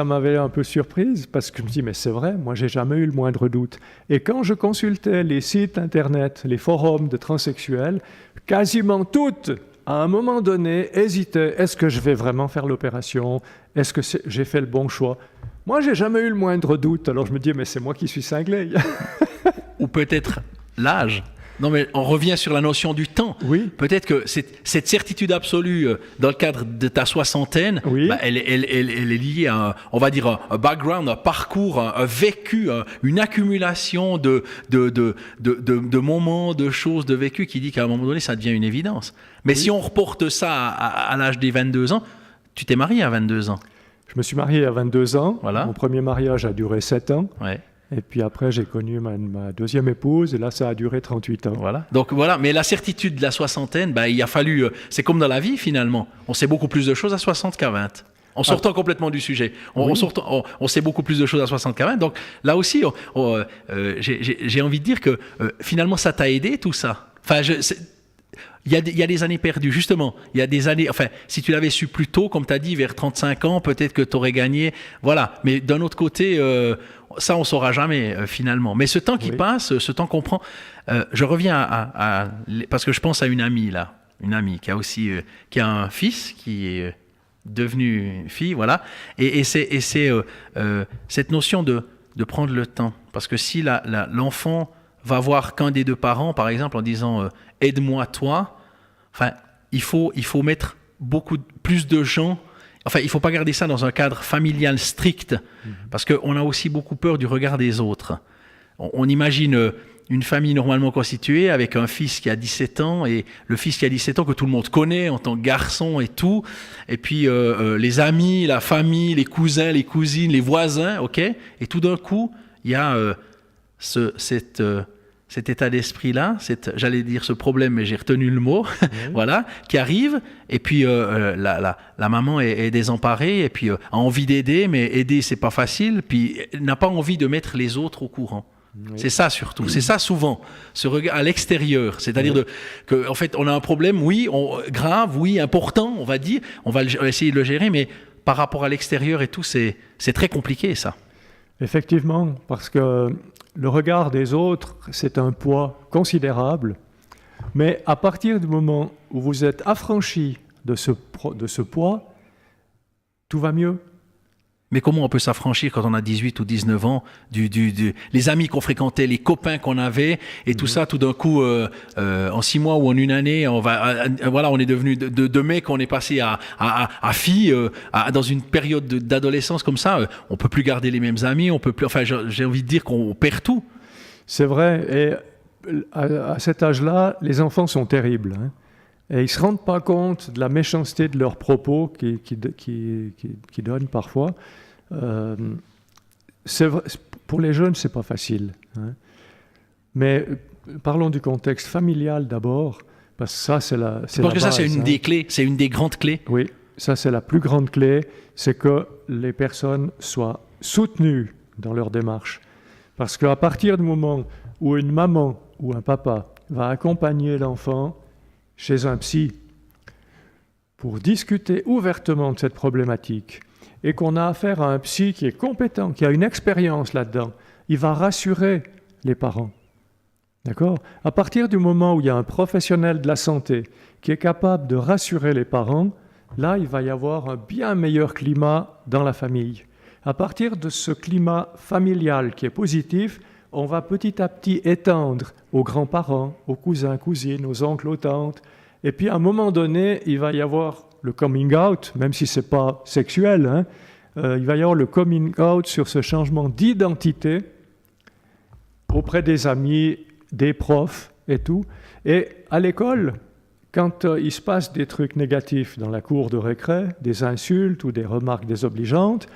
m'avait un peu surprise parce que je me dis, mais c'est vrai, moi j'ai jamais eu le moindre doute. Et quand je consultais les sites internet, les forums de transsexuels, quasiment toutes, à un moment donné, hésitaient, est-ce que je vais vraiment faire l'opération? Est-ce que j'ai fait le bon choix? Moi, j'ai jamais eu le moindre doute. Alors je me dis, mais c'est moi qui suis cinglé. Ou peut-être l'âge. Non, mais on revient sur la notion du temps. Oui. Peut-être que cette certitude absolue dans le cadre de ta soixantaine, Oui. bah, elle est liée à, on va dire, un background, un parcours, un vécu, une accumulation de moments, de choses, de vécu qui dit qu'à un moment donné, ça devient une évidence. Mais si on reporte ça à l'âge des 22 ans, tu t'es marié à 22 ans. Je me suis marié à 22 ans. Voilà. Mon premier mariage a duré 7 ans. Ouais. Et puis après, j'ai connu ma deuxième épouse, et là, ça a duré 38 ans. Voilà. Donc voilà, mais la certitude de la soixantaine, bah, il a fallu. C'est comme dans la vie finalement. On sait beaucoup plus de choses à 60 qu'à 20. En sortant complètement du sujet. On sait beaucoup plus de choses à 60 qu'à 20. Donc là aussi, j'ai envie de dire que finalement, ça t'a aidé tout ça. Enfin, il y a des années perdues, justement. Il y a des années. Enfin, si tu l'avais su plus tôt, comme tu as dit, vers 35 ans, peut-être que tu aurais gagné. Voilà. Mais d'un autre côté. Ça, on ne saura jamais, finalement. Mais ce temps qui passe, ce temps qu'on prend... je reviens parce que je pense à une amie, là. Une amie qui a aussi... qui a un fils qui est devenu fille, voilà. Et c'est cette notion de prendre le temps. Parce que si l'enfant va voir qu'un des deux parents, par exemple, en disant « aide-moi, toi », enfin, il faut mettre plus de gens... Enfin, il ne faut pas garder ça dans un cadre familial strict, parce qu'on a aussi beaucoup peur du regard des autres. On imagine une famille normalement constituée avec un fils qui a 17 ans, et le fils qui a 17 ans que tout le monde connaît en tant que garçon et tout, et puis les amis, la famille, les cousins, les cousines, les voisins, ok. Et tout d'un coup, il y a cet état d'esprit-là, j'allais dire ce problème, mais j'ai retenu le mot, voilà, qui arrive, et puis la maman est désemparée, et puis a envie d'aider, mais aider, c'est pas facile, puis n'a pas envie de mettre les autres au courant. Oui. C'est ça surtout, c'est ça souvent, ce regard à l'extérieur, c'est-à-dire en fait, on a un problème, grave, important, on va dire, on va essayer de le gérer, mais par rapport à l'extérieur et tout, c'est très compliqué, ça. Effectivement, parce que le regard des autres, c'est un poids considérable, mais à partir du moment où vous êtes affranchi de ce poids, tout va mieux. Mais comment on peut s'affranchir quand on a 18 ou 19 ans, les amis qu'on fréquentait, les copains qu'on avait, et tout ça, tout d'un coup, en 6 mois ou en une année, on est devenu de mec, on est passé à fille, dans une période d'adolescence comme ça, on peut plus garder les mêmes amis, on peut plus, enfin, j'ai envie de dire qu'on perd tout. C'est vrai, et à cet âge-là, les enfants sont terribles, hein. Et ils ne se rendent pas compte de la méchanceté de leurs propos qu'ils donnent parfois. C'est vrai, pour les jeunes, ce n'est pas facile, hein. Mais parlons du contexte familial d'abord, parce que ça, c'est la base, ça, c'est une des clés, c'est une des grandes clés. Oui, ça, c'est la plus grande clé, c'est que les personnes soient soutenues dans leur démarche. Parce qu'à partir du moment où une maman ou un papa va accompagner l'enfant chez un psy pour discuter ouvertement de cette problématique et qu'on a affaire à un psy qui est compétent, qui a une expérience là-dedans, il va rassurer les parents. D'accord ? À partir du moment où il y a un professionnel de la santé qui est capable de rassurer les parents, là, il va y avoir un bien meilleur climat dans la famille. À partir de ce climat familial qui est positif, on va petit à petit étendre aux grands-parents, aux cousins, cousines, aux oncles, aux tantes. Et puis à un moment donné, il va y avoir le coming out, même si ce n'est pas sexuel, hein, il va y avoir le coming out sur ce changement d'identité auprès des amis, des profs et tout. Et à l'école, quand il se passe des trucs négatifs dans la cour de récré, des insultes ou des remarques désobligeantes,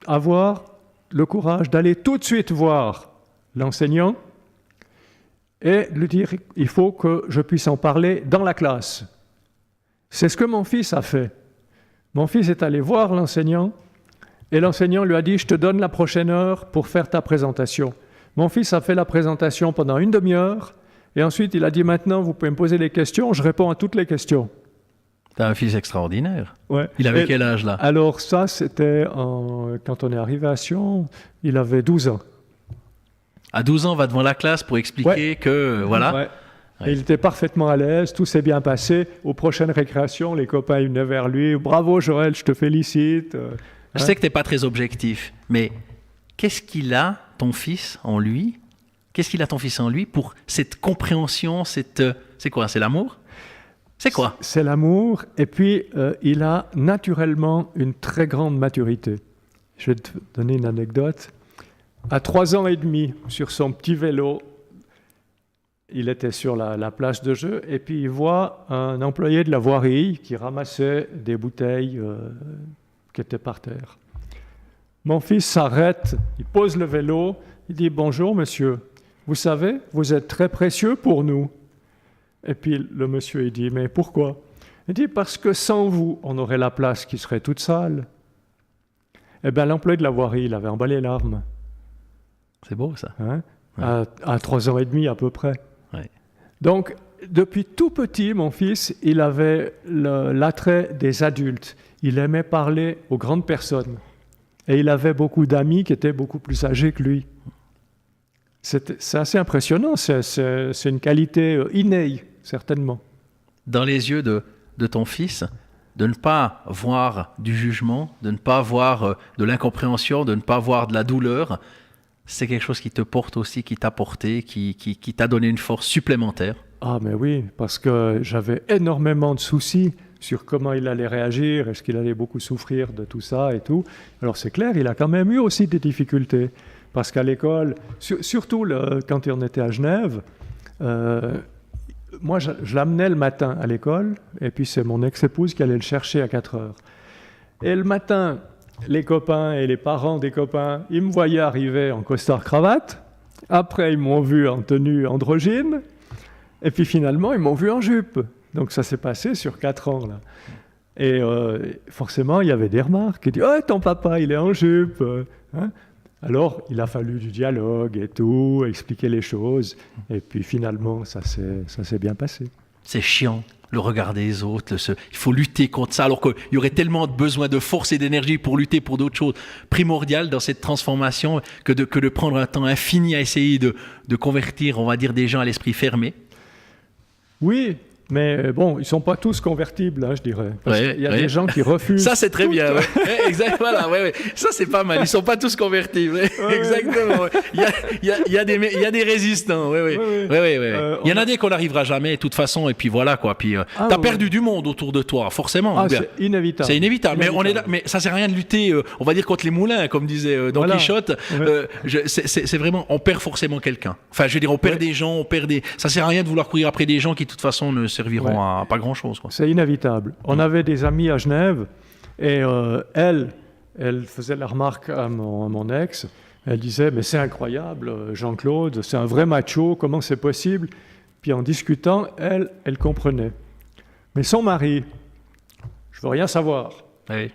avoir le courage d'aller tout de suite voir l'enseignant et lui dire « il faut que je puisse en parler dans la classe ». C'est ce que mon fils a fait. Mon fils est allé voir l'enseignant et l'enseignant lui a dit « je te donne la prochaine heure pour faire ta présentation ». Mon fils a fait la présentation pendant une demi-heure et ensuite il a dit « maintenant vous pouvez me poser les questions, je réponds à toutes les questions ». T'as un fils extraordinaire. Ouais. Il avait quel âge là ? Alors ça, c'était quand on est arrivé à Sion, il avait 12 ans. À 12 ans, va devant la classe pour expliquer que, voilà. Ouais. Et il était parfaitement à l'aise, tout s'est bien passé. Aux prochaines récréations, les copains ils venaient vers lui. « Bravo Joël, je te félicite. » Je sais que tu n'es pas très objectif, mais qu'est-ce qu'il a, ton fils, en lui, Qu'est-ce qu'il a ton fils en lui pour cette compréhension, c'est quoi? C'est l'amour? C'est quoi? C'est l'amour, et puis il a naturellement une très grande maturité. Je vais te donner une anecdote. À 3 ans et demi, sur son petit vélo, il était sur la place de jeu, et puis il voit un employé de la voirie qui ramassait des bouteilles qui étaient par terre. Mon fils s'arrête, il pose le vélo, il dit « Bonjour monsieur, vous savez, vous êtes très précieux pour nous. » Et puis le monsieur, il dit « Mais pourquoi ?» Il dit « Parce que sans vous, on aurait la place qui serait toute sale. » Eh bien, l'employé de la voirie, il avait emballé les larmes. C'est beau ça. Hein, Ouais. à 3 ans et demi à peu près. Ouais. Donc, depuis tout petit, mon fils, il avait l'attrait des adultes. Il aimait parler aux grandes personnes. Et il avait beaucoup d'amis qui étaient beaucoup plus âgés que lui. C'est assez impressionnant, c'est une qualité innée, certainement. Dans les yeux de ton fils, de ne pas voir du jugement, de ne pas voir de l'incompréhension, de ne pas voir de la douleur, c'est quelque chose qui te porte aussi, qui t'a porté, qui t'a donné une force supplémentaire. Ah, mais oui, parce que j'avais énormément de soucis sur comment il allait réagir, est-ce qu'il allait beaucoup souffrir de tout ça et tout. Alors c'est clair, il a quand même eu aussi des difficultés, parce qu'à l'école, surtout quand on était à Genève, moi je l'amenais le matin à l'école, et puis c'est mon ex-épouse qui allait le chercher à 4 heures. Et le matin, les copains et les parents des copains, ils me voyaient arriver en costard-cravate, après ils m'ont vu en tenue androgyne, et puis finalement ils m'ont vu en jupe. Donc ça s'est passé sur 4 ans, là. Et forcément, il y avait des remarques. Il dit « Oh, ton papa, il est en jupe hein ?» Alors, il a fallu du dialogue et tout, expliquer les choses. Et puis finalement, ça s'est bien passé. C'est chiant, le regard des autres. Il faut lutter contre ça, alors qu'il y aurait tellement de besoin de force et d'énergie pour lutter pour d'autres choses primordiales dans cette transformation que de prendre un temps infini à essayer de convertir, on va dire, des gens à l'esprit fermé. Oui, mais bon, ils ne sont pas tous convertibles, hein, je dirais. Parce qu'il y a des gens qui refusent. Ça, c'est très tout. bien. Ouais. Ouais, exact, voilà, ouais. Ça, c'est pas mal. Ils ne sont pas tous convertibles. Ouais. Exactement. Ouais. Il y a des résistants. Ouais. Il y en a des qu'on n'arrivera jamais, de toute façon. Et puis voilà, quoi. Puis, tu as perdu du monde autour de toi, forcément. Ah, c'est inévitable. C'est inévitable. Mais, on est là, mais ça ne sert à rien de lutter, on va dire, contre les moulins, comme disait Don Quichotte. Ouais. C'est vraiment, on perd forcément quelqu'un. Enfin, je veux dire, on perd des gens, ça ne sert à rien de vouloir courir après des gens qui, de toute façon, ne serviront à pas grand-chose. Quoi. C'est inévitable. On avait des amis à Genève et elle faisait la remarque à mon ex. Elle disait « Mais c'est incroyable, Jean-Claude, c'est un vrai macho, comment c'est possible ?» Puis en discutant, elle comprenait. Mais son mari, je veux rien savoir. Oui.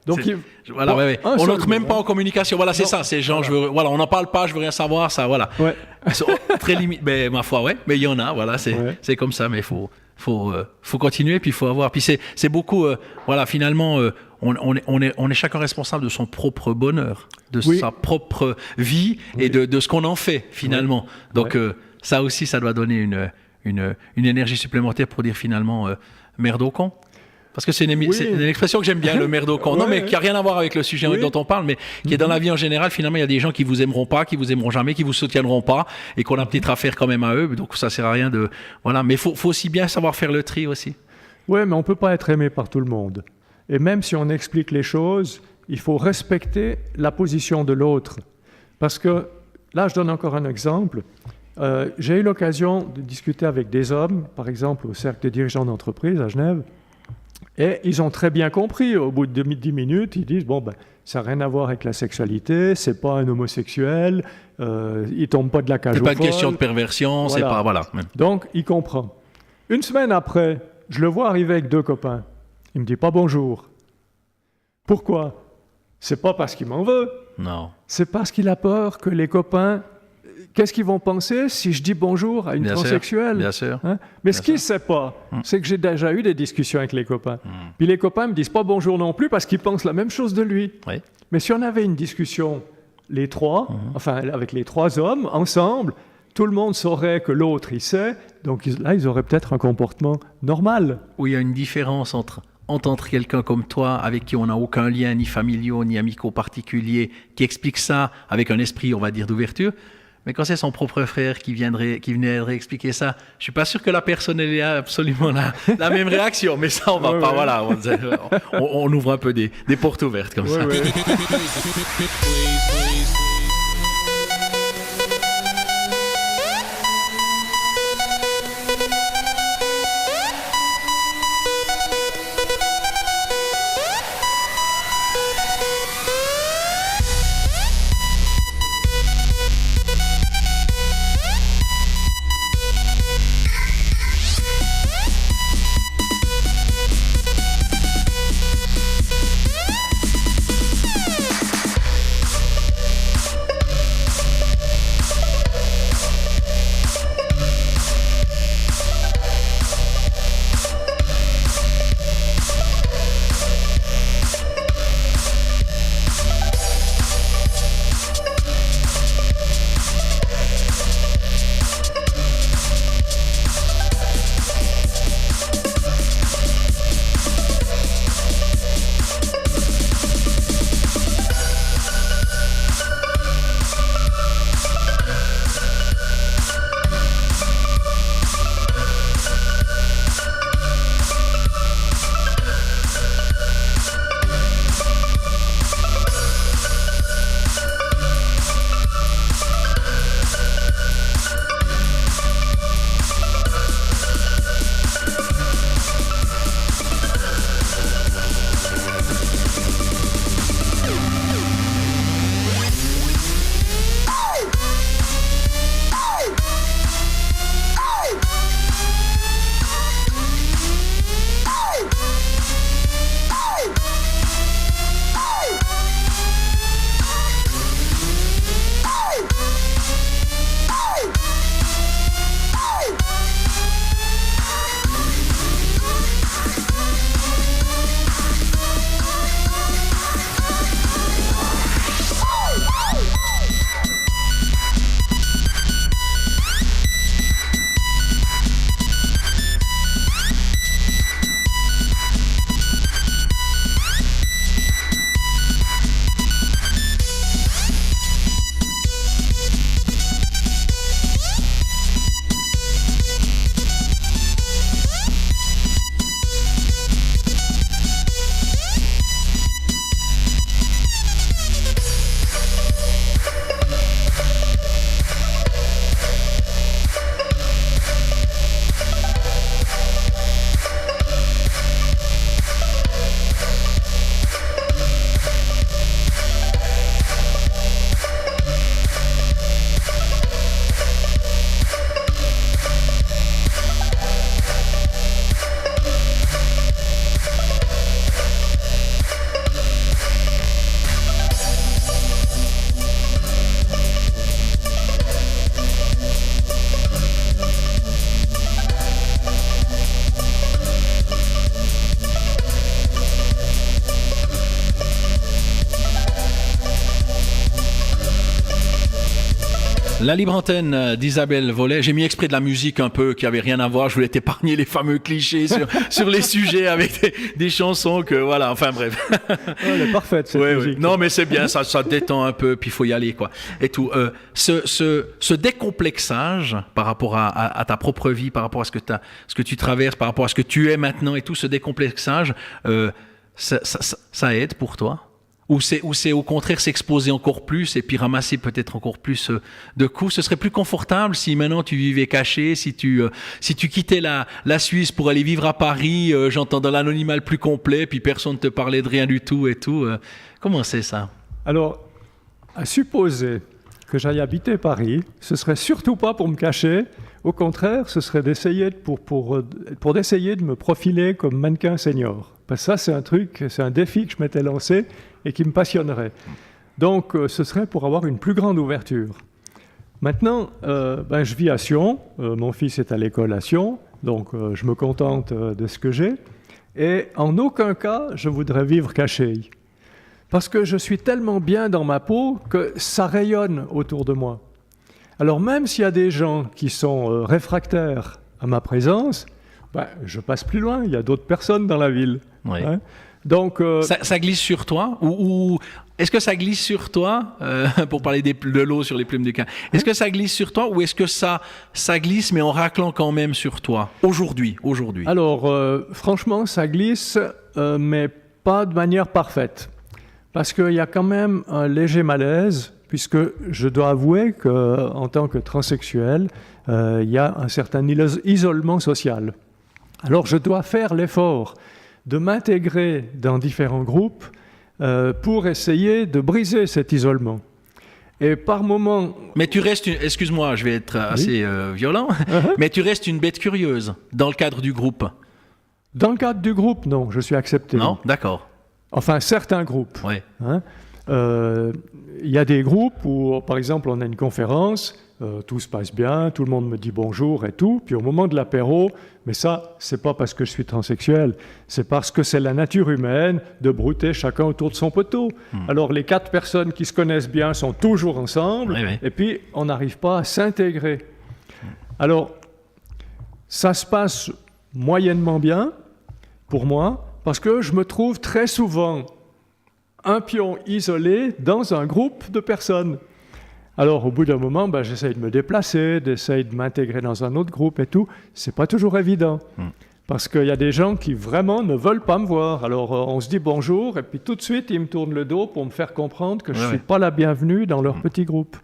Donc voilà, on n'entre même pas en communication. Voilà, c'est ça. C'est genre, on n'en parle pas, je veux rien savoir, ça, voilà. Ouais. Très limite. Mais ma foi, mais il y en a, voilà, c'est comme ça, mais il faut continuer, puis il faut avoir. Puis c'est beaucoup, voilà, finalement, on est chacun responsable de son propre bonheur, de sa propre vie et de ce qu'on en fait, finalement. Donc, ça aussi, ça doit donner une énergie supplémentaire pour dire finalement, merde au con. Parce que c'est une expression que j'aime bien, le merde au con. Non, mais qui n'a rien à voir avec le sujet dont on parle, mais qui est dans la vie en général. Finalement, il y a des gens qui vous aimeront pas, qui vous aimeront jamais, qui vous soutiendront pas, et qu'on a peut-être affaire quand même à eux. Donc ça sert à rien de... Voilà. Mais faut aussi bien savoir faire le tri aussi. Oui, mais on peut pas être aimé par tout le monde. Et même si on explique les choses, il faut respecter la position de l'autre. Parce que, là, je donne encore un exemple. J'ai eu l'occasion de discuter avec des hommes, par exemple au Cercle des dirigeants d'entreprise à Genève, et ils ont très bien compris, au bout de 10 minutes, ils disent, ça n'a rien à voir avec la sexualité, c'est pas un homosexuel, il tombe pas de la cage au folles. C'est pas une folles. question de perversion, c'est pas... Voilà. Donc, il comprend. Une semaine après, je le vois arriver avec 2 copains. Il me dit pas bonjour. Pourquoi ? C'est pas parce qu'il m'en veut. Non. C'est parce qu'il a peur que les copains... Qu'est-ce qu'ils vont penser si je dis bonjour à une transsexuelle ? Bien sûr. Hein ? Mais ce qu'il ne sait pas, c'est que j'ai déjà eu des discussions avec les copains. Puis les copains ne me disent pas bonjour non plus parce qu'ils pensent la même chose de lui. Oui. Mais si on avait une discussion, les 3, enfin avec les 3 hommes, ensemble, tout le monde saurait que l'autre, il sait. Donc là, ils auraient peut-être un comportement normal. Où il y a une différence entre quelqu'un comme toi, avec qui on n'a aucun lien, ni familiaux, ni amicaux particuliers, qui explique ça avec un esprit, on va dire, d'ouverture, Mais quand c'est son propre frère qui viendrait expliquer ça, je suis pas sûr que la personne ait absolument la même réaction. Mais ça, on va pas. Voilà, on ouvre un peu des portes ouvertes comme ça. Ouais. La libre antenne d'Isabelle Vollet. J'ai mis exprès de la musique un peu qui avait rien à voir. Je voulais t'épargner les fameux clichés sur les sujets avec des chansons que voilà. Enfin bref. Elle est parfaite cette musique. Non mais c'est bien, ça détend un peu. Puis il faut y aller quoi. Et tout. Ce décomplexage par rapport à ta propre vie, par rapport à ce que tu traverses, par rapport à ce que tu es maintenant et tout ce décomplexage, ça aide pour toi? Ou c'est au contraire s'exposer encore plus et puis ramasser peut-être encore plus de coups. Ce serait plus confortable si maintenant tu vivais caché, si tu quittais la Suisse pour aller vivre à Paris, j'entends dans l'anonymat le plus complet, puis personne ne te parlait de rien du tout et tout. Comment c'est ça? Alors, à supposer que j'aille habiter Paris, ce serait surtout pas pour me cacher. Au contraire, ce serait d'essayer d'essayer de me profiler comme mannequin senior. Parce que ça, c'est un défi que je m'étais lancé et qui me passionnerait. Donc, ce serait pour avoir une plus grande ouverture. Maintenant, je vis à Sion. Mon fils est à l'école à Sion, donc je me contente de ce que j'ai. Et en aucun cas, je voudrais vivre caché. Parce que je suis tellement bien dans ma peau que ça rayonne autour de moi. Alors même s'il y a des gens qui sont réfractaires à ma présence, je passe plus loin, il y a d'autres personnes dans la ville. Oui. Hein. Donc, Ça glisse sur toi ou est-ce que ça glisse sur toi pour parler de l'eau sur les plumes du can? Est-ce que ça glisse sur toi ou est-ce que ça glisse mais en raclant quand même sur toi aujourd'hui? alors, franchement, ça glisse, mais pas de manière parfaite. Parce qu'il y a quand même un léger malaise, puisque je dois avouer qu'en tant que transsexuel, il y a un certain isolement social. Alors, je dois faire l'effort de m'intégrer dans différents groupes pour essayer de briser cet isolement. Et par moments... Mais tu restes, excuse-moi, je vais être assez violent, mais tu restes une bête curieuse dans le cadre du groupe. Dans le cadre du groupe, non, je suis accepté. Non, d'accord. Enfin, certains groupes. Ouais. Hein. Il y a des groupes où, par exemple, on a une conférence, tout se passe bien, tout le monde me dit bonjour et tout, puis au moment de l'apéro, mais ça, c'est pas parce que je suis transsexuel, c'est parce que c'est la nature humaine de brouter chacun autour de son poteau. Alors les 4 personnes qui se connaissent bien sont toujours ensemble, Oui. et puis on n'arrive pas à s'intégrer. Alors, ça se passe moyennement bien pour moi, parce que je me trouve très souvent un pion isolé dans un groupe de personnes. Alors, au bout d'un moment, j'essaye de me déplacer, d'essayer de m'intégrer dans un autre groupe et tout. C'est pas toujours évident. Parce qu'il y a des gens qui vraiment ne veulent pas me voir. Alors, on se dit bonjour, et puis tout de suite, ils me tournent le dos pour me faire comprendre que je ne suis pas la bienvenue dans leur petit groupe.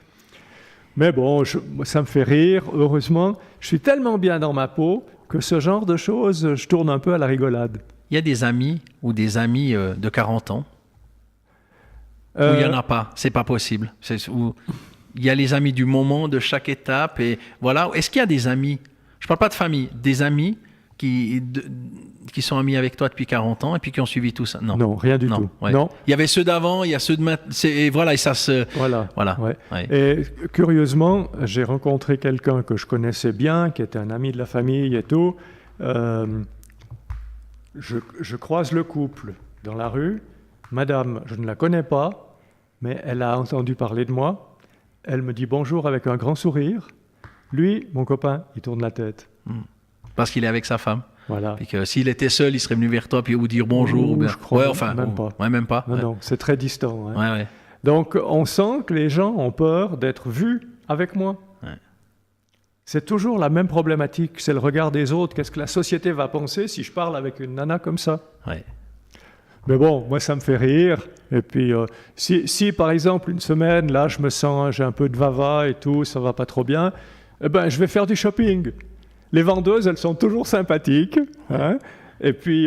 Mais bon, ça me fait rire, heureusement. Je suis tellement bien dans ma peau que ce genre de choses, je tourne un peu à la rigolade. Il y a des amis ou des amis de 40 ans où il n'y en a pas, c'est pas possible. Où il y a les amis du moment, de chaque étape, et voilà. Est-ce qu'il y a des amis, je ne parle pas de famille, des amis qui sont amis avec toi depuis 40 ans et puis qui ont suivi tout ça? Non, rien du tout. Ouais. Non. Il y avait ceux d'avant, il y a ceux de maintenant, et voilà, et ça se... Voilà. Ouais. Et curieusement, j'ai rencontré quelqu'un que je connaissais bien, qui était un ami de la famille et tout. Je croise le couple dans la rue. Madame, je ne la connais pas, mais elle a entendu parler de moi. Elle me dit bonjour avec un grand sourire. Lui, mon copain, il tourne la tête. Parce qu'il est avec sa femme. Voilà. Et que s'il était seul, il serait venu vers toi puis ou dire bonjour. Ou bien... Je crois même pas. Ouais, même pas. Non, c'est très distant. Hein. Ouais. Donc, on sent que les gens ont peur d'être vus avec moi. Ouais. C'est toujours la même problématique, c'est le regard des autres. Qu'est-ce que la société va penser si je parle avec une nana comme ça? Ouais. Mais bon, moi, ça me fait rire. Et puis, si par exemple, une semaine, là, je me sens, j'ai un peu de vava et tout, ça va pas trop bien, eh ben, je vais faire du shopping. Les vendeuses, elles sont toujours sympathiques. Hein. Et puis,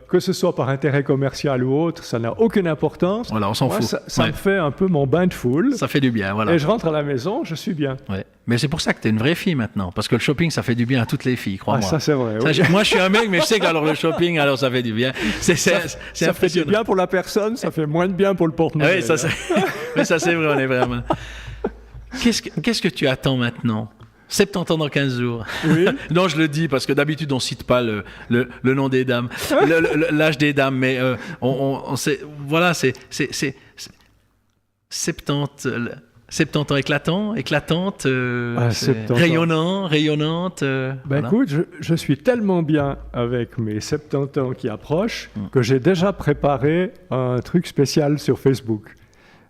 que ce soit par intérêt commercial ou autre, ça n'a aucune importance. Voilà, on s'en fout. Ça me fait un peu mon bain de foule. Ça fait du bien, voilà. Et je rentre à la maison, je suis bien. Ouais. Mais c'est pour ça que t'es une vraie fille maintenant. Parce que le shopping, ça fait du bien à toutes les filles, crois-moi. Ça, c'est vrai. Ça, Oui. moi, je suis un mec, mais je sais que alors le shopping, alors ça fait du bien. C'est Ça fait du impressionnant. bien pour la personne, ça fait moins de bien pour le porte-monnaie. Oui, ça, mais ça, c'est vrai, on est vraiment... Qu'est-ce que tu attends maintenant? 70 ans dans 15 jours. Oui. Non, je le dis parce que d'habitude, on cite pas le nom des dames, l'âge des dames, mais on sait, voilà, c'est 70 ans éclatante, 70 ans. rayonnante. Voilà. Écoute, je suis tellement bien avec mes 70 ans qui approchent que j'ai déjà préparé un truc spécial sur Facebook.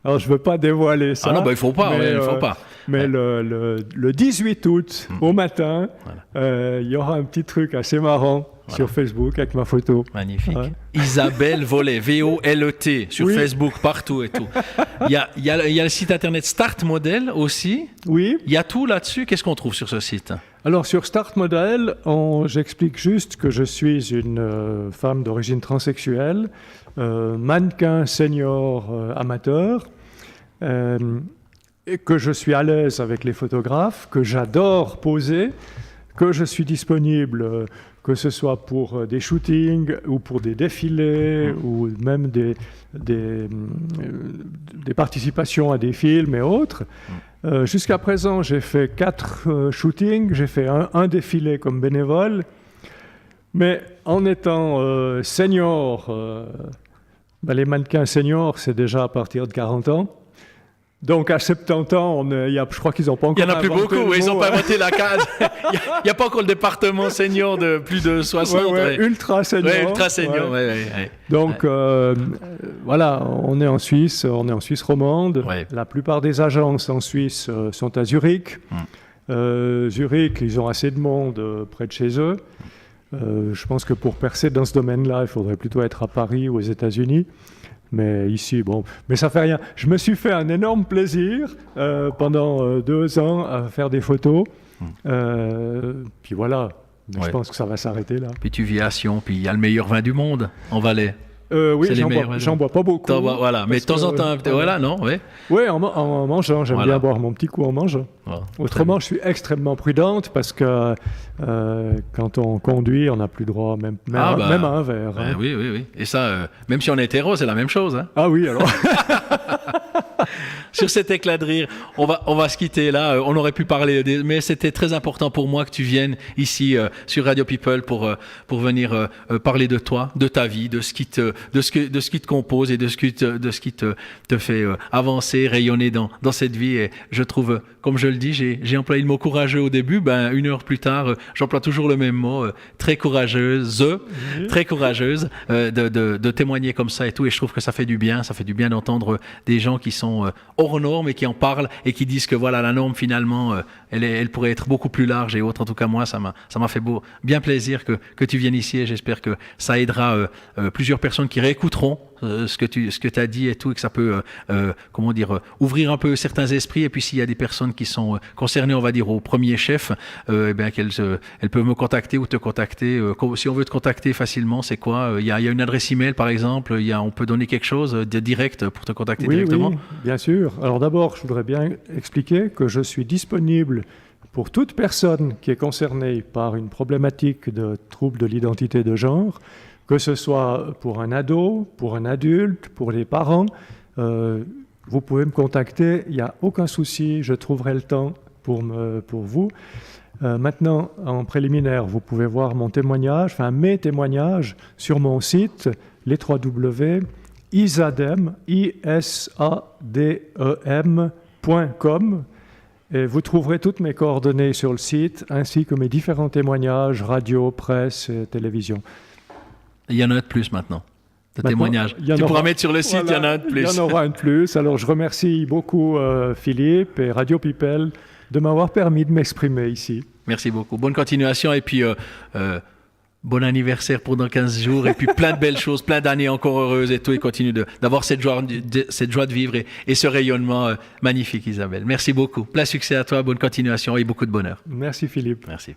Alors, je ne veux pas dévoiler ça. Ah non, il ne faut pas, mais, il faut pas. Mais le 18 août, au matin, il y aura un petit truc assez marrant sur Facebook avec ma photo. Magnifique. Ouais. Isabelle Volet, V-O-L-E-T, sur Facebook, partout et tout. Il y a le site internet Start Model aussi. Oui. Il y a tout là-dessus. Qu'est-ce qu'on trouve sur ce site? Alors, sur Start Model, j'explique juste que je suis une femme d'origine transsexuelle, mannequin senior amateur, et que je suis à l'aise avec les photographes, que j'adore poser, que je suis disponible, que ce soit pour des shootings ou pour des défilés ou même des participations à des films et autres. Jusqu'à présent, j'ai fait 4 shootings, j'ai fait un défilé comme bénévole, mais en étant senior, les mannequins seniors, c'est déjà à partir de 40 ans. Donc à 70 ans, je crois qu'ils n'ont pas encore. Il n'y en a plus inventé beaucoup, le ils n'ont mot, pas hein. inventé la case. Il n'y a pas encore le département senior de plus de 60. Ouais, ultra senior. Ouais, ultra senior, ouais. ouais. Donc voilà, on est en Suisse romande. Ouais. La plupart des agences en Suisse sont à Zurich. Zurich, ils ont assez de monde près de chez eux. Je pense que pour percer dans ce domaine-là, il faudrait plutôt être à Paris ou aux États-Unis. Mais ici, bon, mais ça fait rien. Je me suis fait un énorme plaisir pendant 2 ans à faire des photos. Puis voilà, mais je pense que ça va s'arrêter là. Puis tu vis à Sion, puis il y a le meilleur vin du monde en Valais. Oui, C'est les j'en meilleurs, bois pas beaucoup. Voilà, mais de temps en temps, voilà, non, ouais. Oui, en mangeant, j'aime Voilà. bien boire mon petit coup en mangeant. Voilà. Autrement, je suis extrêmement prudente parce que quand on conduit, on n'a plus droit même à un verre. Ouais, hein. oui. Et ça, même si on est hétéro, c'est la même chose. Hein. Ah oui, alors. Sur cet éclat de rire, on va se quitter là. On aurait pu parler, mais c'était très important pour moi que tu viennes ici sur Radio People pour venir parler de toi, de ta vie, de ce qui te compose et de ce qui te fait avancer, rayonner dans cette vie. Et je trouve, comme je le dis, j'ai employé le mot courageux au début. 1 heure plus tard, j'emploie toujours le même mot, très courageuse, de témoigner comme ça et tout. Et je trouve que ça fait du bien d'entendre des gens qui sont hors normes et qui en parlent et qui disent que voilà, la norme finalement, elle pourrait être beaucoup plus large et autre. En tout cas, moi, ça m'a fait bien plaisir que tu viennes ici et j'espère que ça aidera plusieurs personnes qui réécouteront ce que tu as dit et tout, et que ça peut ouvrir un peu certains esprits. Et puis s'il y a des personnes qui sont concernées, on va dire au premier chef, elles peuvent me contacter ou te contacter. Si on veut te contacter facilement, c'est quoi? Il y a une adresse email par exemple, on peut donner quelque chose de direct pour te contacter directement. Oui, bien sûr. Alors d'abord, je voudrais bien expliquer que je suis disponible pour toute personne qui est concernée par une problématique de trouble de l'identité de genre, que ce soit pour un ado, pour un adulte, pour les parents. Vous pouvez me contacter, il n'y a aucun souci, je trouverai le temps pour vous. Maintenant, en préliminaire, vous pouvez voir mon témoignage, mes témoignages sur mon site, les www.isadem.com. Et vous trouverez toutes mes coordonnées sur le site, ainsi que mes différents témoignages, radio, presse, télévision. Il y en a un de plus maintenant, de témoignages. Tu pourras mettre sur le site, il y en a un de plus. Il y en aura un de plus. Alors je remercie beaucoup Philippe et Radio People de m'avoir permis de m'exprimer ici. Merci beaucoup. Bonne continuation et puis bon anniversaire pour dans 15 jours et puis plein de belles choses, plein d'années encore heureuses et tout, et continue d'avoir cette joie de vivre et ce rayonnement magnifique, Isabelle. Merci beaucoup. Plein succès à toi, bonne continuation et beaucoup de bonheur. Merci Philippe. Merci.